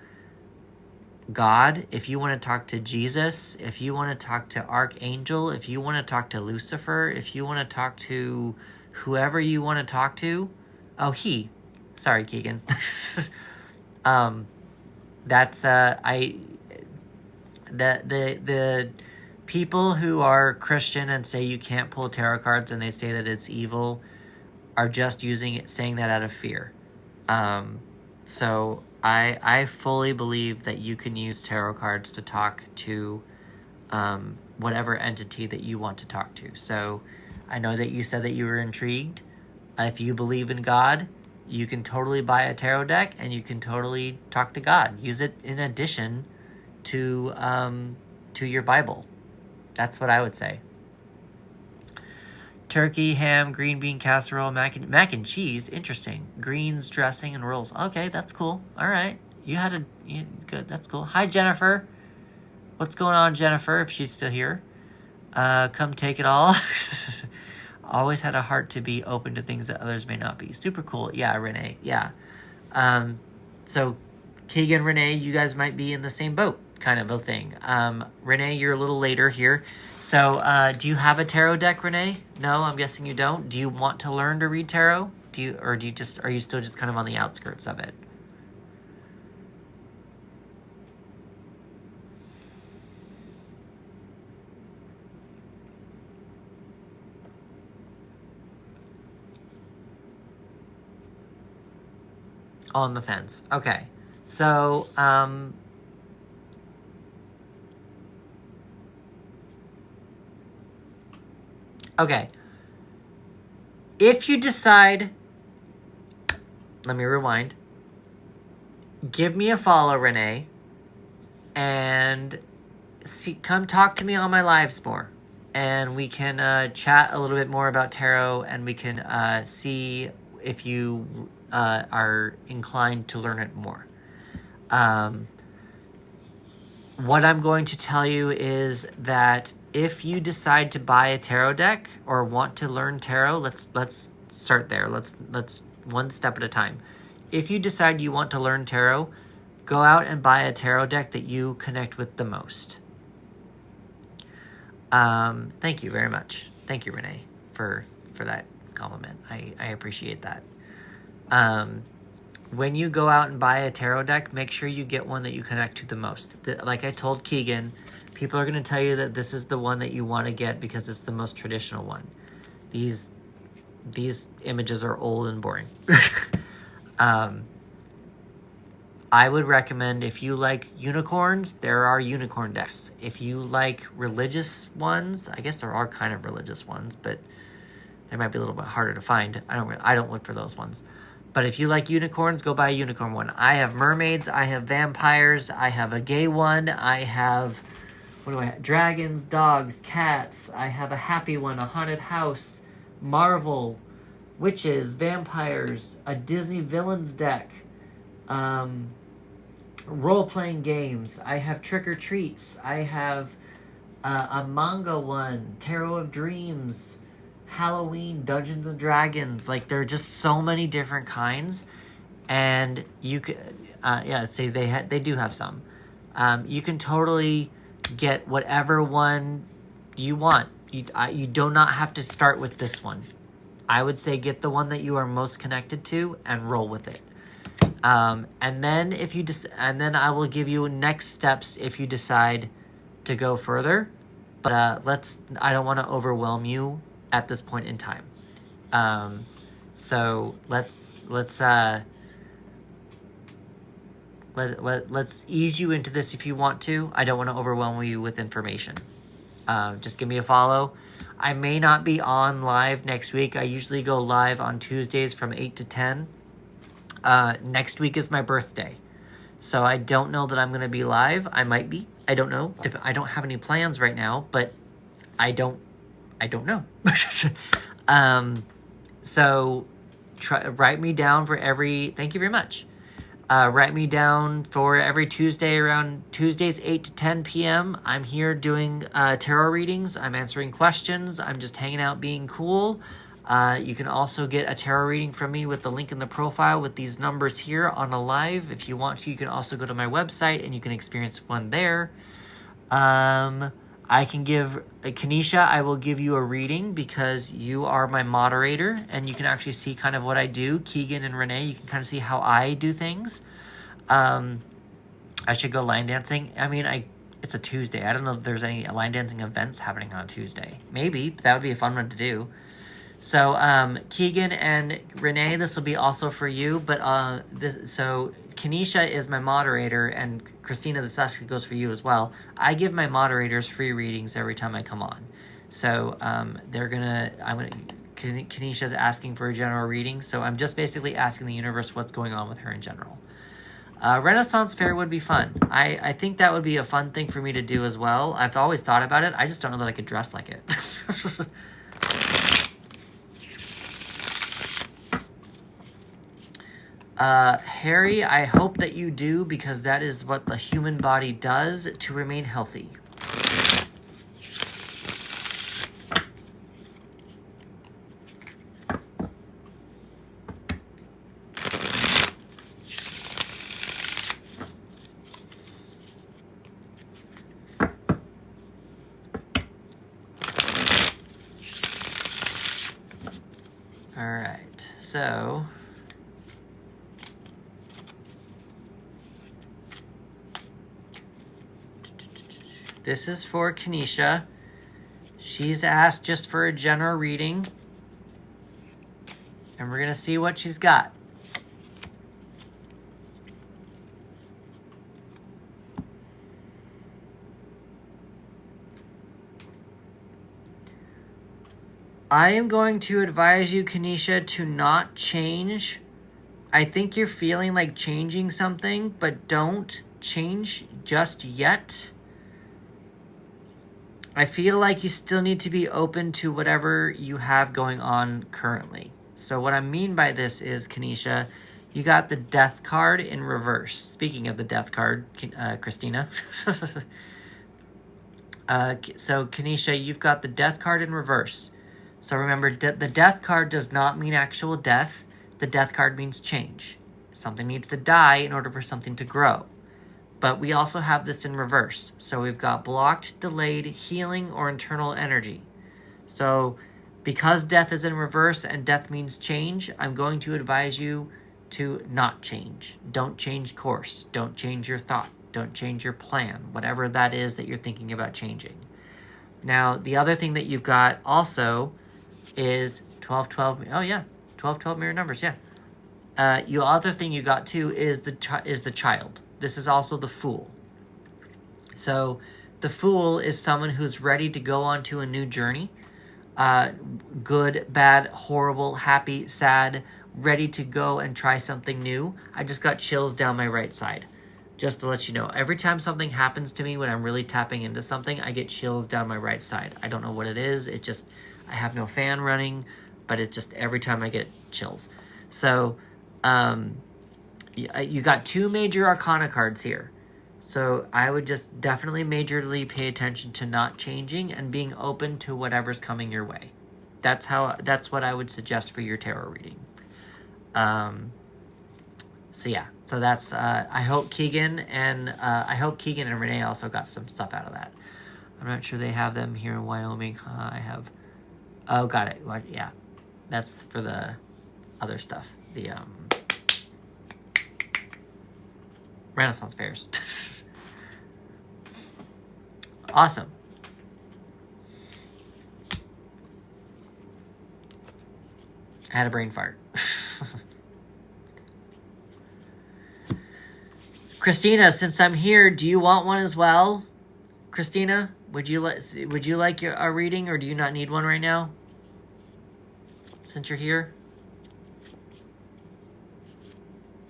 God, if you want to talk to Jesus, if you want to talk to Archangel, if you want to talk to Lucifer, if you want to talk to whoever you want to talk to, sorry, Keegan. That's the people who are Christian and say you can't pull tarot cards and they say that it's evil are just saying that out of fear. So I fully believe that you can use tarot cards to talk to whatever entity that you want to talk to. So I know that you said that you were intrigued. If you believe in God, you can totally buy a tarot deck and you can totally talk to God. Use it in addition to your Bible. That's what I would say. Turkey, ham, green bean casserole, mac and cheese. Interesting. Greens, dressing, and rolls. Okay, that's cool. All right. Good. That's cool. Hi, Jennifer. What's going on, Jennifer, if she's still here? Come take it all. Always had a heart to be open to things that others may not be. Super cool. Yeah, Renee. Yeah. So Keegan, Renee, you guys might be in the same boat kind of a thing. Renee, you're a little later here. So do you have a tarot deck, Renee? No, I'm guessing you don't. Do you want to learn to read tarot? Are you still just kind of on the outskirts of it? On the fence. Okay. So, okay. If you decide, let me rewind. Give me a follow, Renee, and come talk to me on my lives more, and we can chat a little bit more about tarot, and we can see if you are inclined to learn it more. What I'm going to tell you is that if you decide to buy a tarot deck or want to learn tarot, let's start there. Let's one step at a time. If you decide you want to learn tarot, go out and buy a tarot deck that you connect with the most. Thank you very much. Thank you, Renee, for that compliment. I appreciate that. When you go out and buy a tarot deck, make sure you get one that you connect to the most. Like I told Keegan, people are going to tell you that this is the one that you want to get because it's the most traditional one. These images are old and boring. I would recommend, if you like unicorns, there are unicorn decks. If you like religious ones, I guess there are kind of religious ones, but they might be a little bit harder to find. I don't look for those ones. But if you like unicorns, go buy a unicorn one. I have mermaids, I have vampires, I have a gay one, I have, what do I have? Dragons, dogs, cats, I have a happy one, a haunted house, Marvel, witches, vampires, a Disney villains deck, role-playing games, I have trick-or-treats, I have a manga one, Tarot of Dreams, Halloween, Dungeons and Dragons. Like, there are just so many different kinds, and you could they do have some. You can totally get whatever one you want. You do not have to start with this one. I would say get the one that you are most connected to and roll with it. And then and then I will give you next steps if you decide to go further. But I don't want to overwhelm you at this point in time. So let's ease you into this if you want to. I don't want to overwhelm you with information. Just give me a follow. I may not be on live next week. I usually go live on Tuesdays from 8 to 10. Next week is my birthday, so I don't know that I'm going to be live. I might be. I don't know. I don't have any plans right now, but I don't know. So write me down for every, thank you very much. Write me down for every Tuesday around Tuesdays, 8 to 10 p.m. I'm here doing tarot readings. I'm answering questions. I'm just hanging out being cool. You can also get a tarot reading from me with the link in the profile with these numbers here on a live. If you want to, you can also go to my website and you can experience one there. I can give Kanisha, I will give you a reading because you are my moderator and you can actually see kind of what I do. Keegan and Renee, you can kind of see how I do things. I should go line dancing. I mean, it's a Tuesday. I don't know if there's any line dancing events happening on Tuesday. Maybe that would be a fun one to do. So Keegan and Renee, this will be also for you. But so Kanisha is my moderator, and Christina, this actually goes for you as well. I give my moderators free readings every time I come on. So Kanisha's asking for a general reading, so I'm just basically asking the universe what's going on with her in general. Renaissance Fair would be fun. I think that would be a fun thing for me to do as well. I've always thought about it. I just don't know that I could dress like it. Harry, I hope that you do, because that is what the human body does to remain healthy. All right, so this is for Kanisha. She's asked just for a general reading, and we're gonna see what she's got. I am going to advise you, Kanisha, to not change. I think you're feeling like changing something, but don't change just yet. I feel like you still need to be open to whatever you have going on currently. So what I mean by this is, Kanisha, you got the Death card in reverse. Speaking of the Death card, Christina. So Kanisha, you've got the Death card in reverse. So remember, the Death card does not mean actual death. The Death card means change. Something needs to die in order for something to grow. But we also have this in reverse. So we've got blocked, delayed, healing, or internal energy. So because death is in reverse and death means change, I'm going to advise you to not change. Don't change course. Don't change your thought. Don't change your plan. Whatever that is that you're thinking about changing. Now, the other thing that you've got also is 12-12. Oh, yeah. 12-12 mirror numbers, yeah. The other thing you got, too, is the child. This is also the Fool. So the Fool is someone who's ready to go onto a new journey. Good, bad, horrible, happy, sad, ready to go and try something new. I just got chills down my right side. Just to let you know, every time something happens to me when I'm really tapping into something, I get chills down my right side. I don't know what it is. It just, I have no fan running, but it's just every time I get chills. So, you got 2 major arcana cards here. So I would just definitely majorly pay attention to not changing and being open to whatever's coming your way. That's what I would suggest for your tarot reading. So yeah, so that's, I hope Keegan and Renee also got some stuff out of that. I'm not sure they have them here in Wyoming. I have, oh, got it. Yeah, that's for the other stuff. The, Renaissance fairs. Awesome. I had a brain fart. Christina, since I'm here, do you want one as well? Christina, would you like a reading, or do you not need one right now? Since you're here?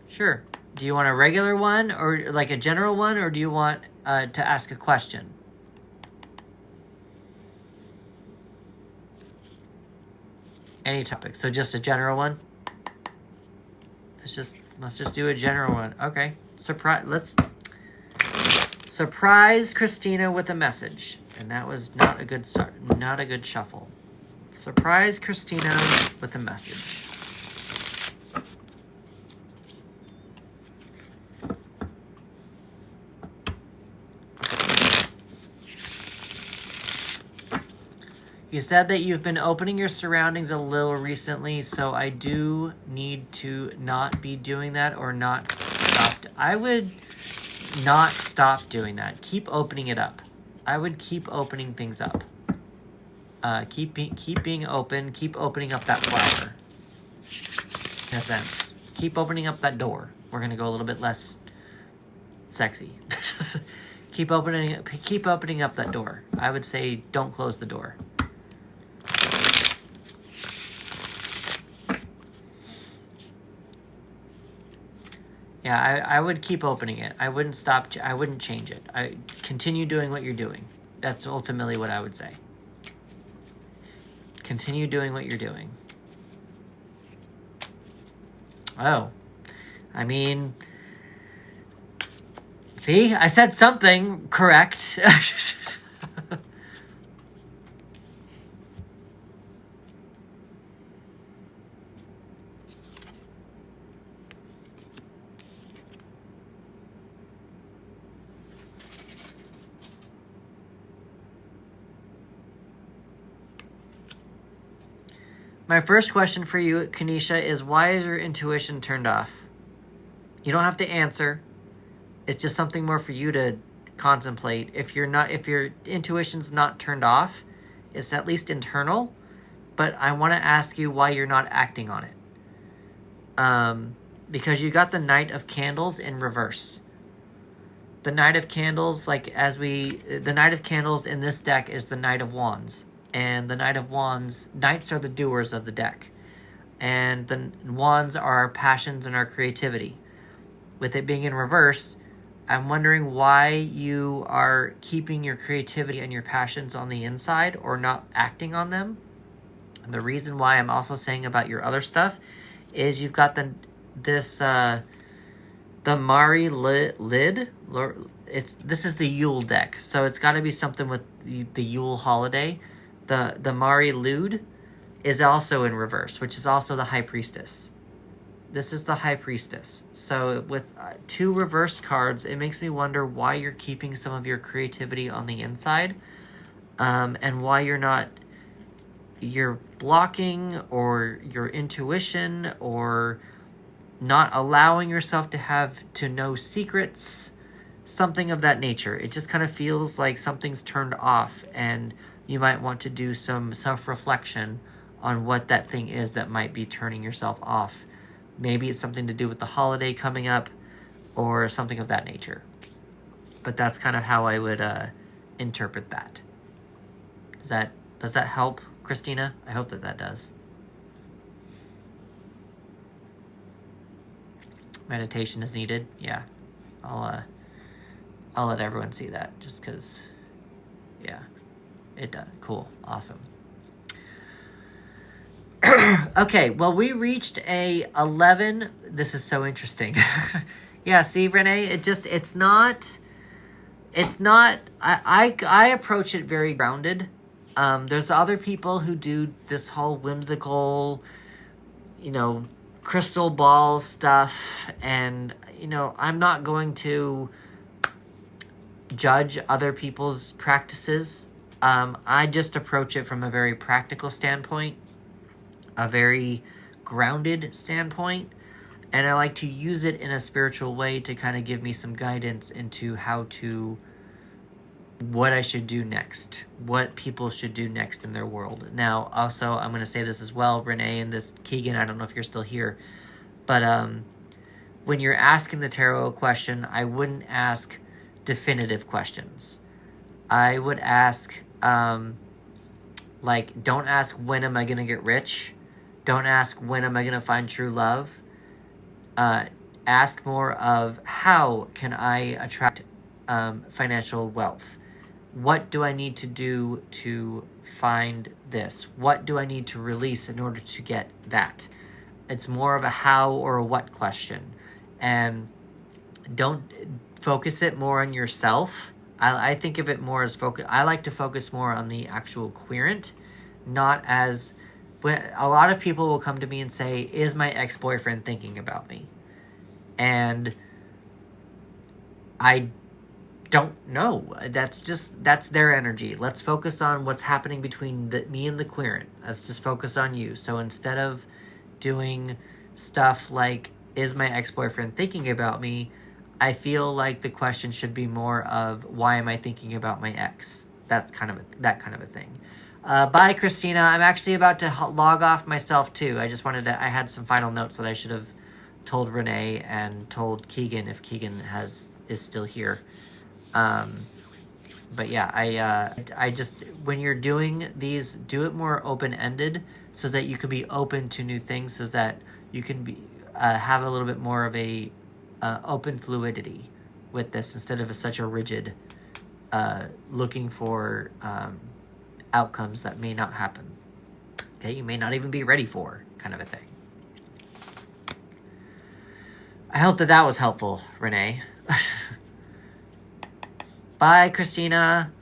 Sure. Do you want a regular one, or like a general one, or do you want to ask a question? Any topic. So just a general one? Let's just do a general one. Okay. Let's surprise Christina with a message. And that was not a good start. Not a good shuffle. Surprise Christina with a message. You said that you've been opening your surroundings a little recently, so I do need to not be doing that or not stop. I would not stop doing that. Keep opening it up. I would keep opening things up. Keep being open. Keep opening up that flower. In a sense. Keep opening up that door. We're going to go a little bit less sexy. Keep opening up that door. I would say don't close the door. Yeah, I would keep opening it. I wouldn't stop. I wouldn't change it. I continue doing what you're doing. That's ultimately what I would say. Continue doing what you're doing. Oh, I mean, see, I said something correct. My first question for you, Kanisha, is why is your intuition turned off? You don't have to answer. It's just something more for you to contemplate. If your intuition's not turned off, it's at least internal, but I want to ask you why you're not acting on it. Because you got the Knight of Candles in reverse. The Knight of Candles, the Knight of Candles in this deck is the Knight of Wands. And the Knight of Wands, Knights are the doers of the deck. And the Wands are our passions and our creativity. With it being in reverse, I'm wondering why you are keeping your creativity and your passions on the inside or not acting on them. And the reason why I'm also saying about your other stuff is you've got the Mari Lid. This is the Yule deck, so it's got to be something with the Yule holiday. The Mari Lud is also in reverse, which is also the High Priestess. This is the High Priestess. So with 2 reversed cards, it makes me wonder why you're keeping some of your creativity on the inside, and why you're blocking or your intuition or not allowing yourself to know secrets, something of that nature. It just kind of feels like something's turned off, and you might want to do some self-reflection on what that thing is that might be turning yourself off. Maybe it's something to do with the holiday coming up or something of that nature. But that's kind of how I would interpret that. Does that help, Christina? I hope that does. Meditation is needed. Yeah. I'll let everyone see that just because, yeah, it does. Cool. Awesome. Okay, well, we reached a 11. This is so interesting. Yeah, see, Renee, it's not, I approach it very grounded. There's other people who do this whole whimsical, crystal ball stuff, and, I'm not going to judge other people's practices. I just approach it from a very practical standpoint, a very grounded standpoint, and I like to use it in a spiritual way to kind of give me some guidance into what I should do next, what people should do next in their world. Now, also, I'm going to say this as well, Renee, and this Keegan, I don't know if you're still here, but when you're asking the tarot a question, I wouldn't ask definitive questions. I would ask, don't ask when am I going to get rich? Don't ask when am I going to find true love. Ask more of how can I attract financial wealth? What do I need to do to find this? What do I need to release in order to get that? It's more of a how or a what question. And don't focus it more on yourself. I think of it more as focus. I like to focus more on the actual querent, not as... A lot of people will come to me and say, is my ex-boyfriend thinking about me? And I don't know. That's their energy. Let's focus on what's happening between me and the querent. Let's just focus on you. So instead of doing stuff like, is my ex-boyfriend thinking about me? I feel like the question should be more of, why am I thinking about my ex? That kind of a thing. Bye, Christina. I'm actually about to log off myself, too. I just I had some final notes that I should have told Renee and told Keegan if Keegan is still here. But yeah, I just, when you're doing these, do it more open-ended so that you can be open to new things, so that you can have a little bit more of a open fluidity with this instead of such a rigid looking for outcomes that may not happen. Okay, you may not even be ready for, kind of a thing. I hope that was helpful, Renee. Bye, Christina.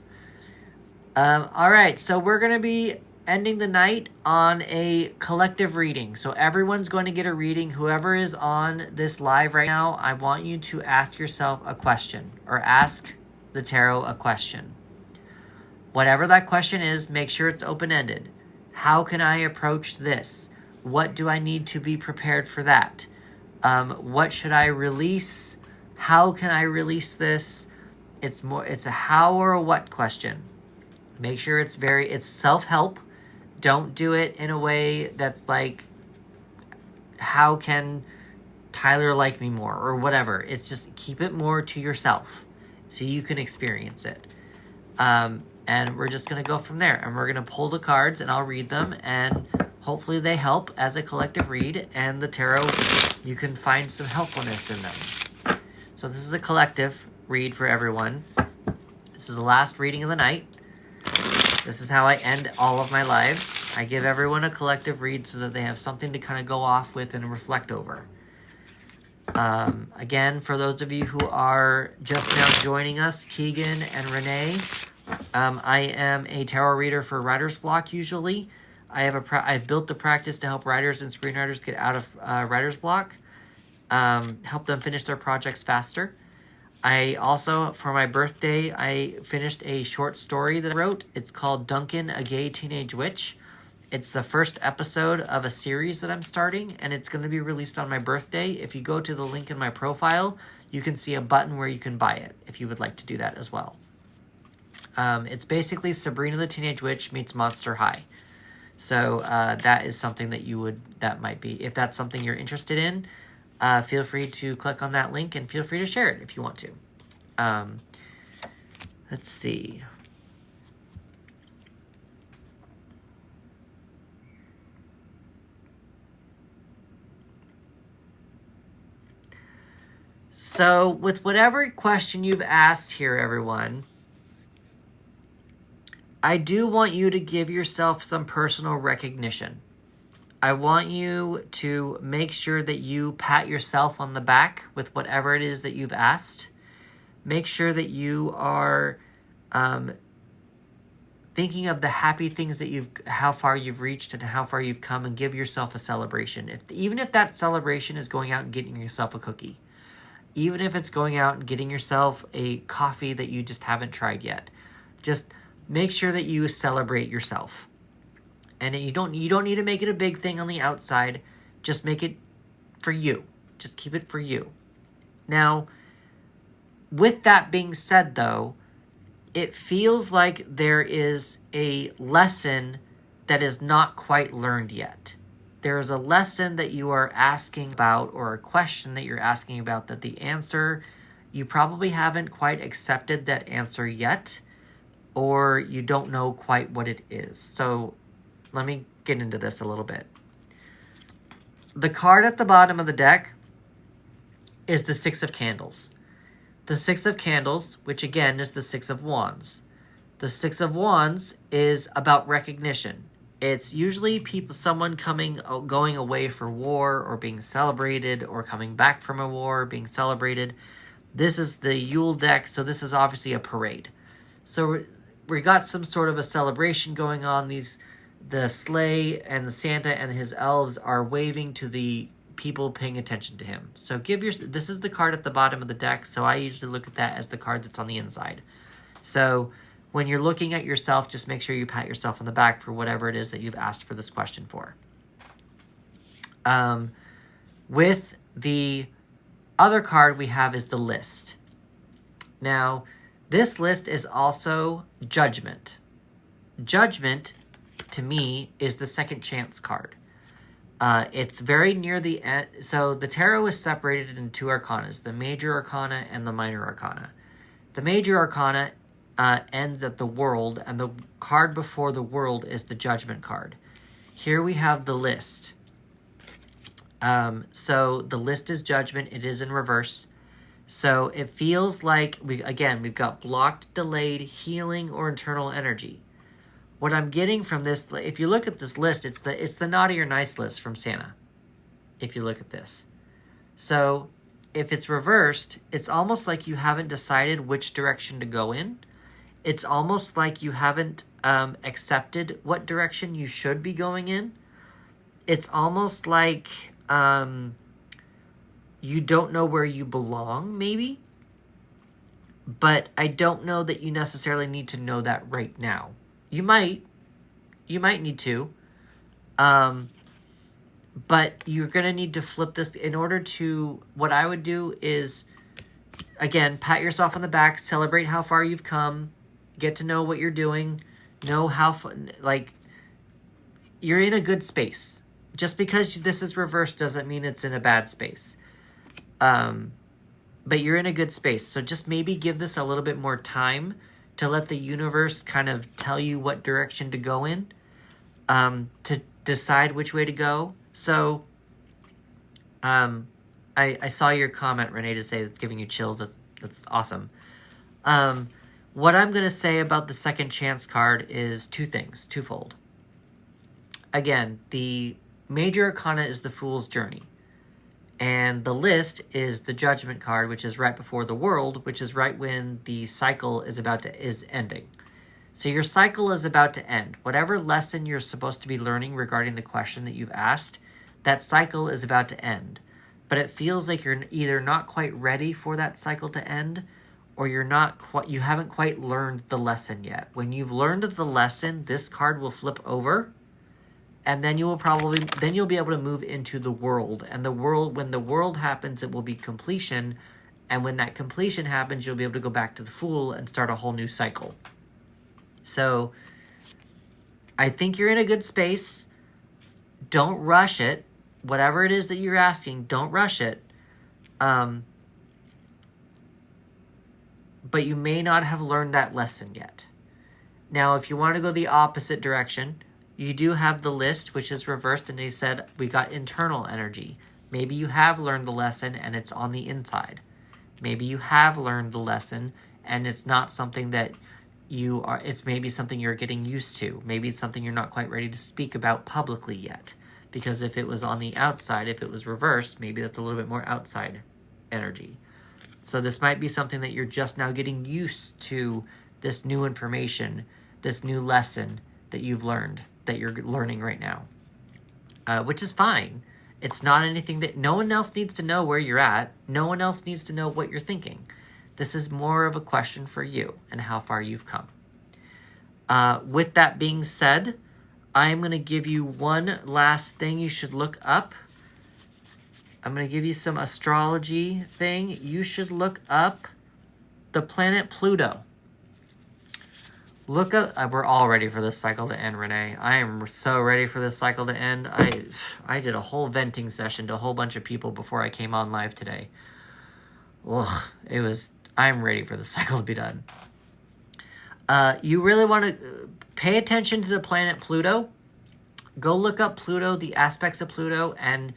All right, so we're going to be ending the night on a collective reading. So everyone's going to get a reading. Whoever is on this live right now, I want you to ask yourself a question, or ask the tarot a question. Whatever that question is, make sure it's open-ended. How can I approach this? What do I need to be prepared for that? What should I release? How can I release this? It's a how or a what question. Make sure it's self-help. Don't do it in a way that's like, how can Tyler like me more or whatever. It's just keep it more to yourself so you can experience it. And we're just going to go from there. And we're going to pull the cards and I'll read them. And hopefully they help as a collective read. And the tarot, you can find some helpfulness in them. So this is a collective read for everyone. This is the last reading of the night. This is how I end all of my lives. I give everyone a collective read so that they have something to kind of go off with and reflect over. Again, for those of you who are just now joining us, Keegan and Renee, I am a tarot reader for writer's block usually. I've built the practice to help writers and screenwriters get out of writer's block, help them finish their projects faster. I also, for my birthday, I finished a short story that I wrote. It's called Duncan, a Gay Teenage Witch. It's the first episode of a series that I'm starting, and it's going to be released on my birthday. If you go to the link in my profile, you can see a button where you can buy it, if you would like to do that as well. It's basically Sabrina the Teenage Witch meets Monster High. So that is something that might be, if that's something you're interested in, feel free to click on that link and feel free to share it if you want to. Let's see. So with whatever question you've asked here, everyone, I do want you to give yourself some personal recognition. I want you to make sure that you pat yourself on the back with whatever it is that you've asked. Make sure that you are thinking of the happy things that how far you've reached and how far you've come, and give yourself a celebration. Even if that celebration is going out and getting yourself a cookie. Even if it's going out and getting yourself a coffee that you just haven't tried yet. Just make sure that you celebrate yourself. And you don't need to make it a big thing on the outside. Just make it for you. Just keep it for you. Now, with that being said, though, it feels like there is a lesson that is not quite learned yet. There is a lesson that you are asking about, or a question that you're asking about, that the answer, you probably haven't quite accepted that answer yet, or you don't know quite what it is. So let me get into this a little bit. The card at the bottom of the deck is the Six of Candles. The Six of Candles, which again is the Six of Wands. The Six of Wands is about recognition. It's usually someone going away for war, or being celebrated, or coming back from a war, being celebrated. This is the Yule deck, so this is obviously a parade. So we got some sort of a celebration going on. The sleigh and the Santa and his elves are waving to the people paying attention to him. So this is the card at the bottom of the deck, so I usually look at that as the card that's on the inside. So when you're looking at yourself, just make sure you pat yourself on the back for whatever it is that you've asked for this question for. With the other card we have is the list. Now, this list is also Judgment. Judgment, to me, is the second chance card. It's very near the end. So the tarot is separated into two arcanas, the major arcana and the minor arcana. The major arcana ends at the World, and the card before the World is the Judgment card. Here we have the list. So the list is Judgment. It is in reverse. So it feels like, we've got blocked, delayed, healing, or internal energy. What I'm getting from this, if you look at this list, it's the naughty or nice list from Santa. If you look at this. So if it's reversed, it's almost like you haven't decided which direction to go in. It's almost like you haven't accepted what direction you should be going in. It's almost like you don't know where you belong, maybe. But I don't know that you necessarily need to know that right now. You might need to, But you're going to need to flip this in order to, what I would do is, again, pat yourself on the back, celebrate how far you've come, get to know what you're doing, know how, you're in a good space. Just because this is reversed doesn't mean it's in a bad space. But you're in a good space. So just maybe give this a little bit more time to let the universe kind of tell you what direction to go in, to decide which way to go. So I saw your comment, Renee, to say it's giving you chills. That's awesome. What I'm going to say about the second chance card is twofold. Again, the major arcana is the Fool's Journey. And the list is the Judgment card, which is right before the World, which is right when the cycle is ending. So your cycle is about to end. Whatever lesson you're supposed to be learning regarding the question that you've asked, that cycle is about to end. But it feels like you're either not quite ready for that cycle to end, or you haven't quite learned the lesson yet. When you've learned the lesson, this card will flip over, and then you'll be able to move into the World. And when the World happens, it will be completion. And when that completion happens, you'll be able to go back to the Fool and start a whole new cycle. So I think you're in a good space. Don't rush it. Whatever it is that you're asking, don't rush it. But you may not have learned that lesson yet. Now, if you want to go the opposite direction, you do have the list, which is reversed, and they said we got internal energy. Maybe you have learned the lesson and it's on the inside. Maybe you have learned the lesson and it's not something that it's maybe something you're getting used to. Maybe it's something you're not quite ready to speak about publicly yet. Because if it was on the outside, if it was reversed, maybe that's a little bit more outside energy. So this might be something that you're just now getting used to, this new information, this new lesson that you've learned, that you're learning right now, which is fine. It's not anything that no one else needs to know where you're at. No one else needs to know what you're thinking. This is more of a question for you and how far you've come. With that being said, I'm going to give you one last thing you should look up. I'm going to give you some astrology thing. You should look up the planet Pluto. Look up. We're all ready for this cycle to end, Renee. I am so ready for this cycle to end. I did a whole venting session to a whole bunch of people before I came on live today. Ugh, I'm ready for the cycle to be done. You really want to pay attention to the planet Pluto. Go look up Pluto, the aspects of Pluto, and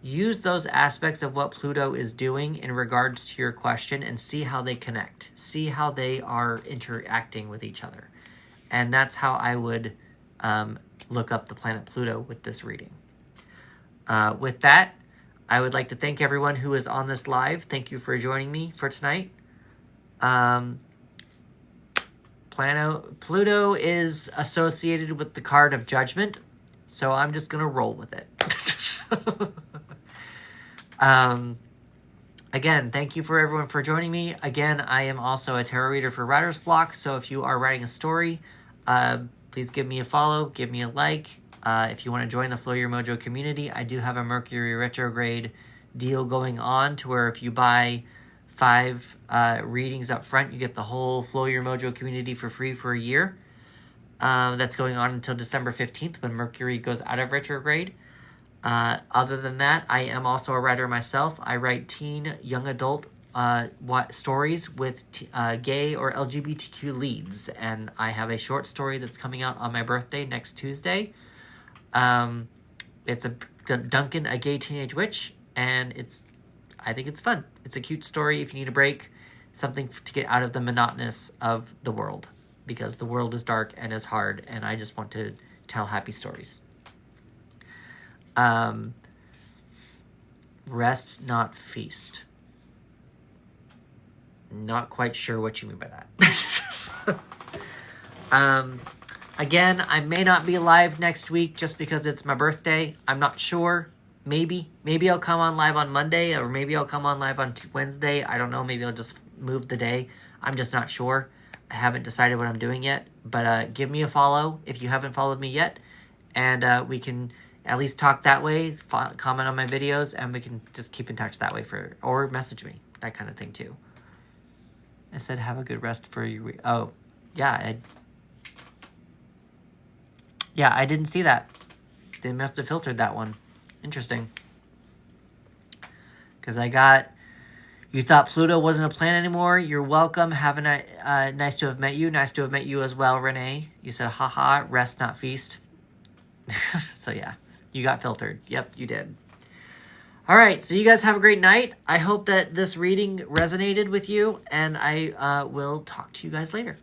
use those aspects of what Pluto is doing in regards to your question and see how they connect. See how they are interacting with each other. And that's how I would look up the planet Pluto with this reading. With that, I would like to thank everyone who is on this live. Thank you for joining me for tonight. Pluto is associated with the card of Judgment, so I'm just going to roll with it. Again, thank you for everyone for joining me. Again, I am also a tarot reader for Writer's Block, so if you are writing a story, please give me a follow, give me a like. If you want to join the Flow Your Mojo community, I do have a Mercury retrograde deal going on to where if you buy 5 readings up front, you get the whole Flow Your Mojo community for free for a year. That's going on until December 15th when Mercury goes out of retrograde. Other than that, I am also a writer myself. I write teen, young adult stories with gay or LGBTQ leads, and I have a short story that's coming out on my birthday next Tuesday. It's a Duncan, a gay teenage witch, and I think it's fun. It's a cute story if you need a break, something to get out of the monotonous of the world, because the world is dark and is hard, and I just want to tell happy stories. Rest, not feast. Not quite sure what you mean by that. Again, I may not be live next week just because it's my birthday. I'm not sure. Maybe I'll come on live on Monday, or maybe I'll come on live on Wednesday. I don't know. Maybe I'll just move the day. I'm just not sure. I haven't decided what I'm doing yet. But give me a follow if you haven't followed me yet. and we can at least talk that way, comment on my videos, and we can just keep in touch that way or message me, that kind of thing too. I said, have a good rest for your week. Oh, yeah. I didn't see that. They must have filtered that one. Interesting. Because you thought Pluto wasn't a planet anymore. You're welcome. Nice to have met you. Nice to have met you as well, Renee. You said, haha, rest, not feast. So yeah, you got filtered. Yep, you did. All right, so you guys have a great night. I hope that this reading resonated with you, and I will talk to you guys later.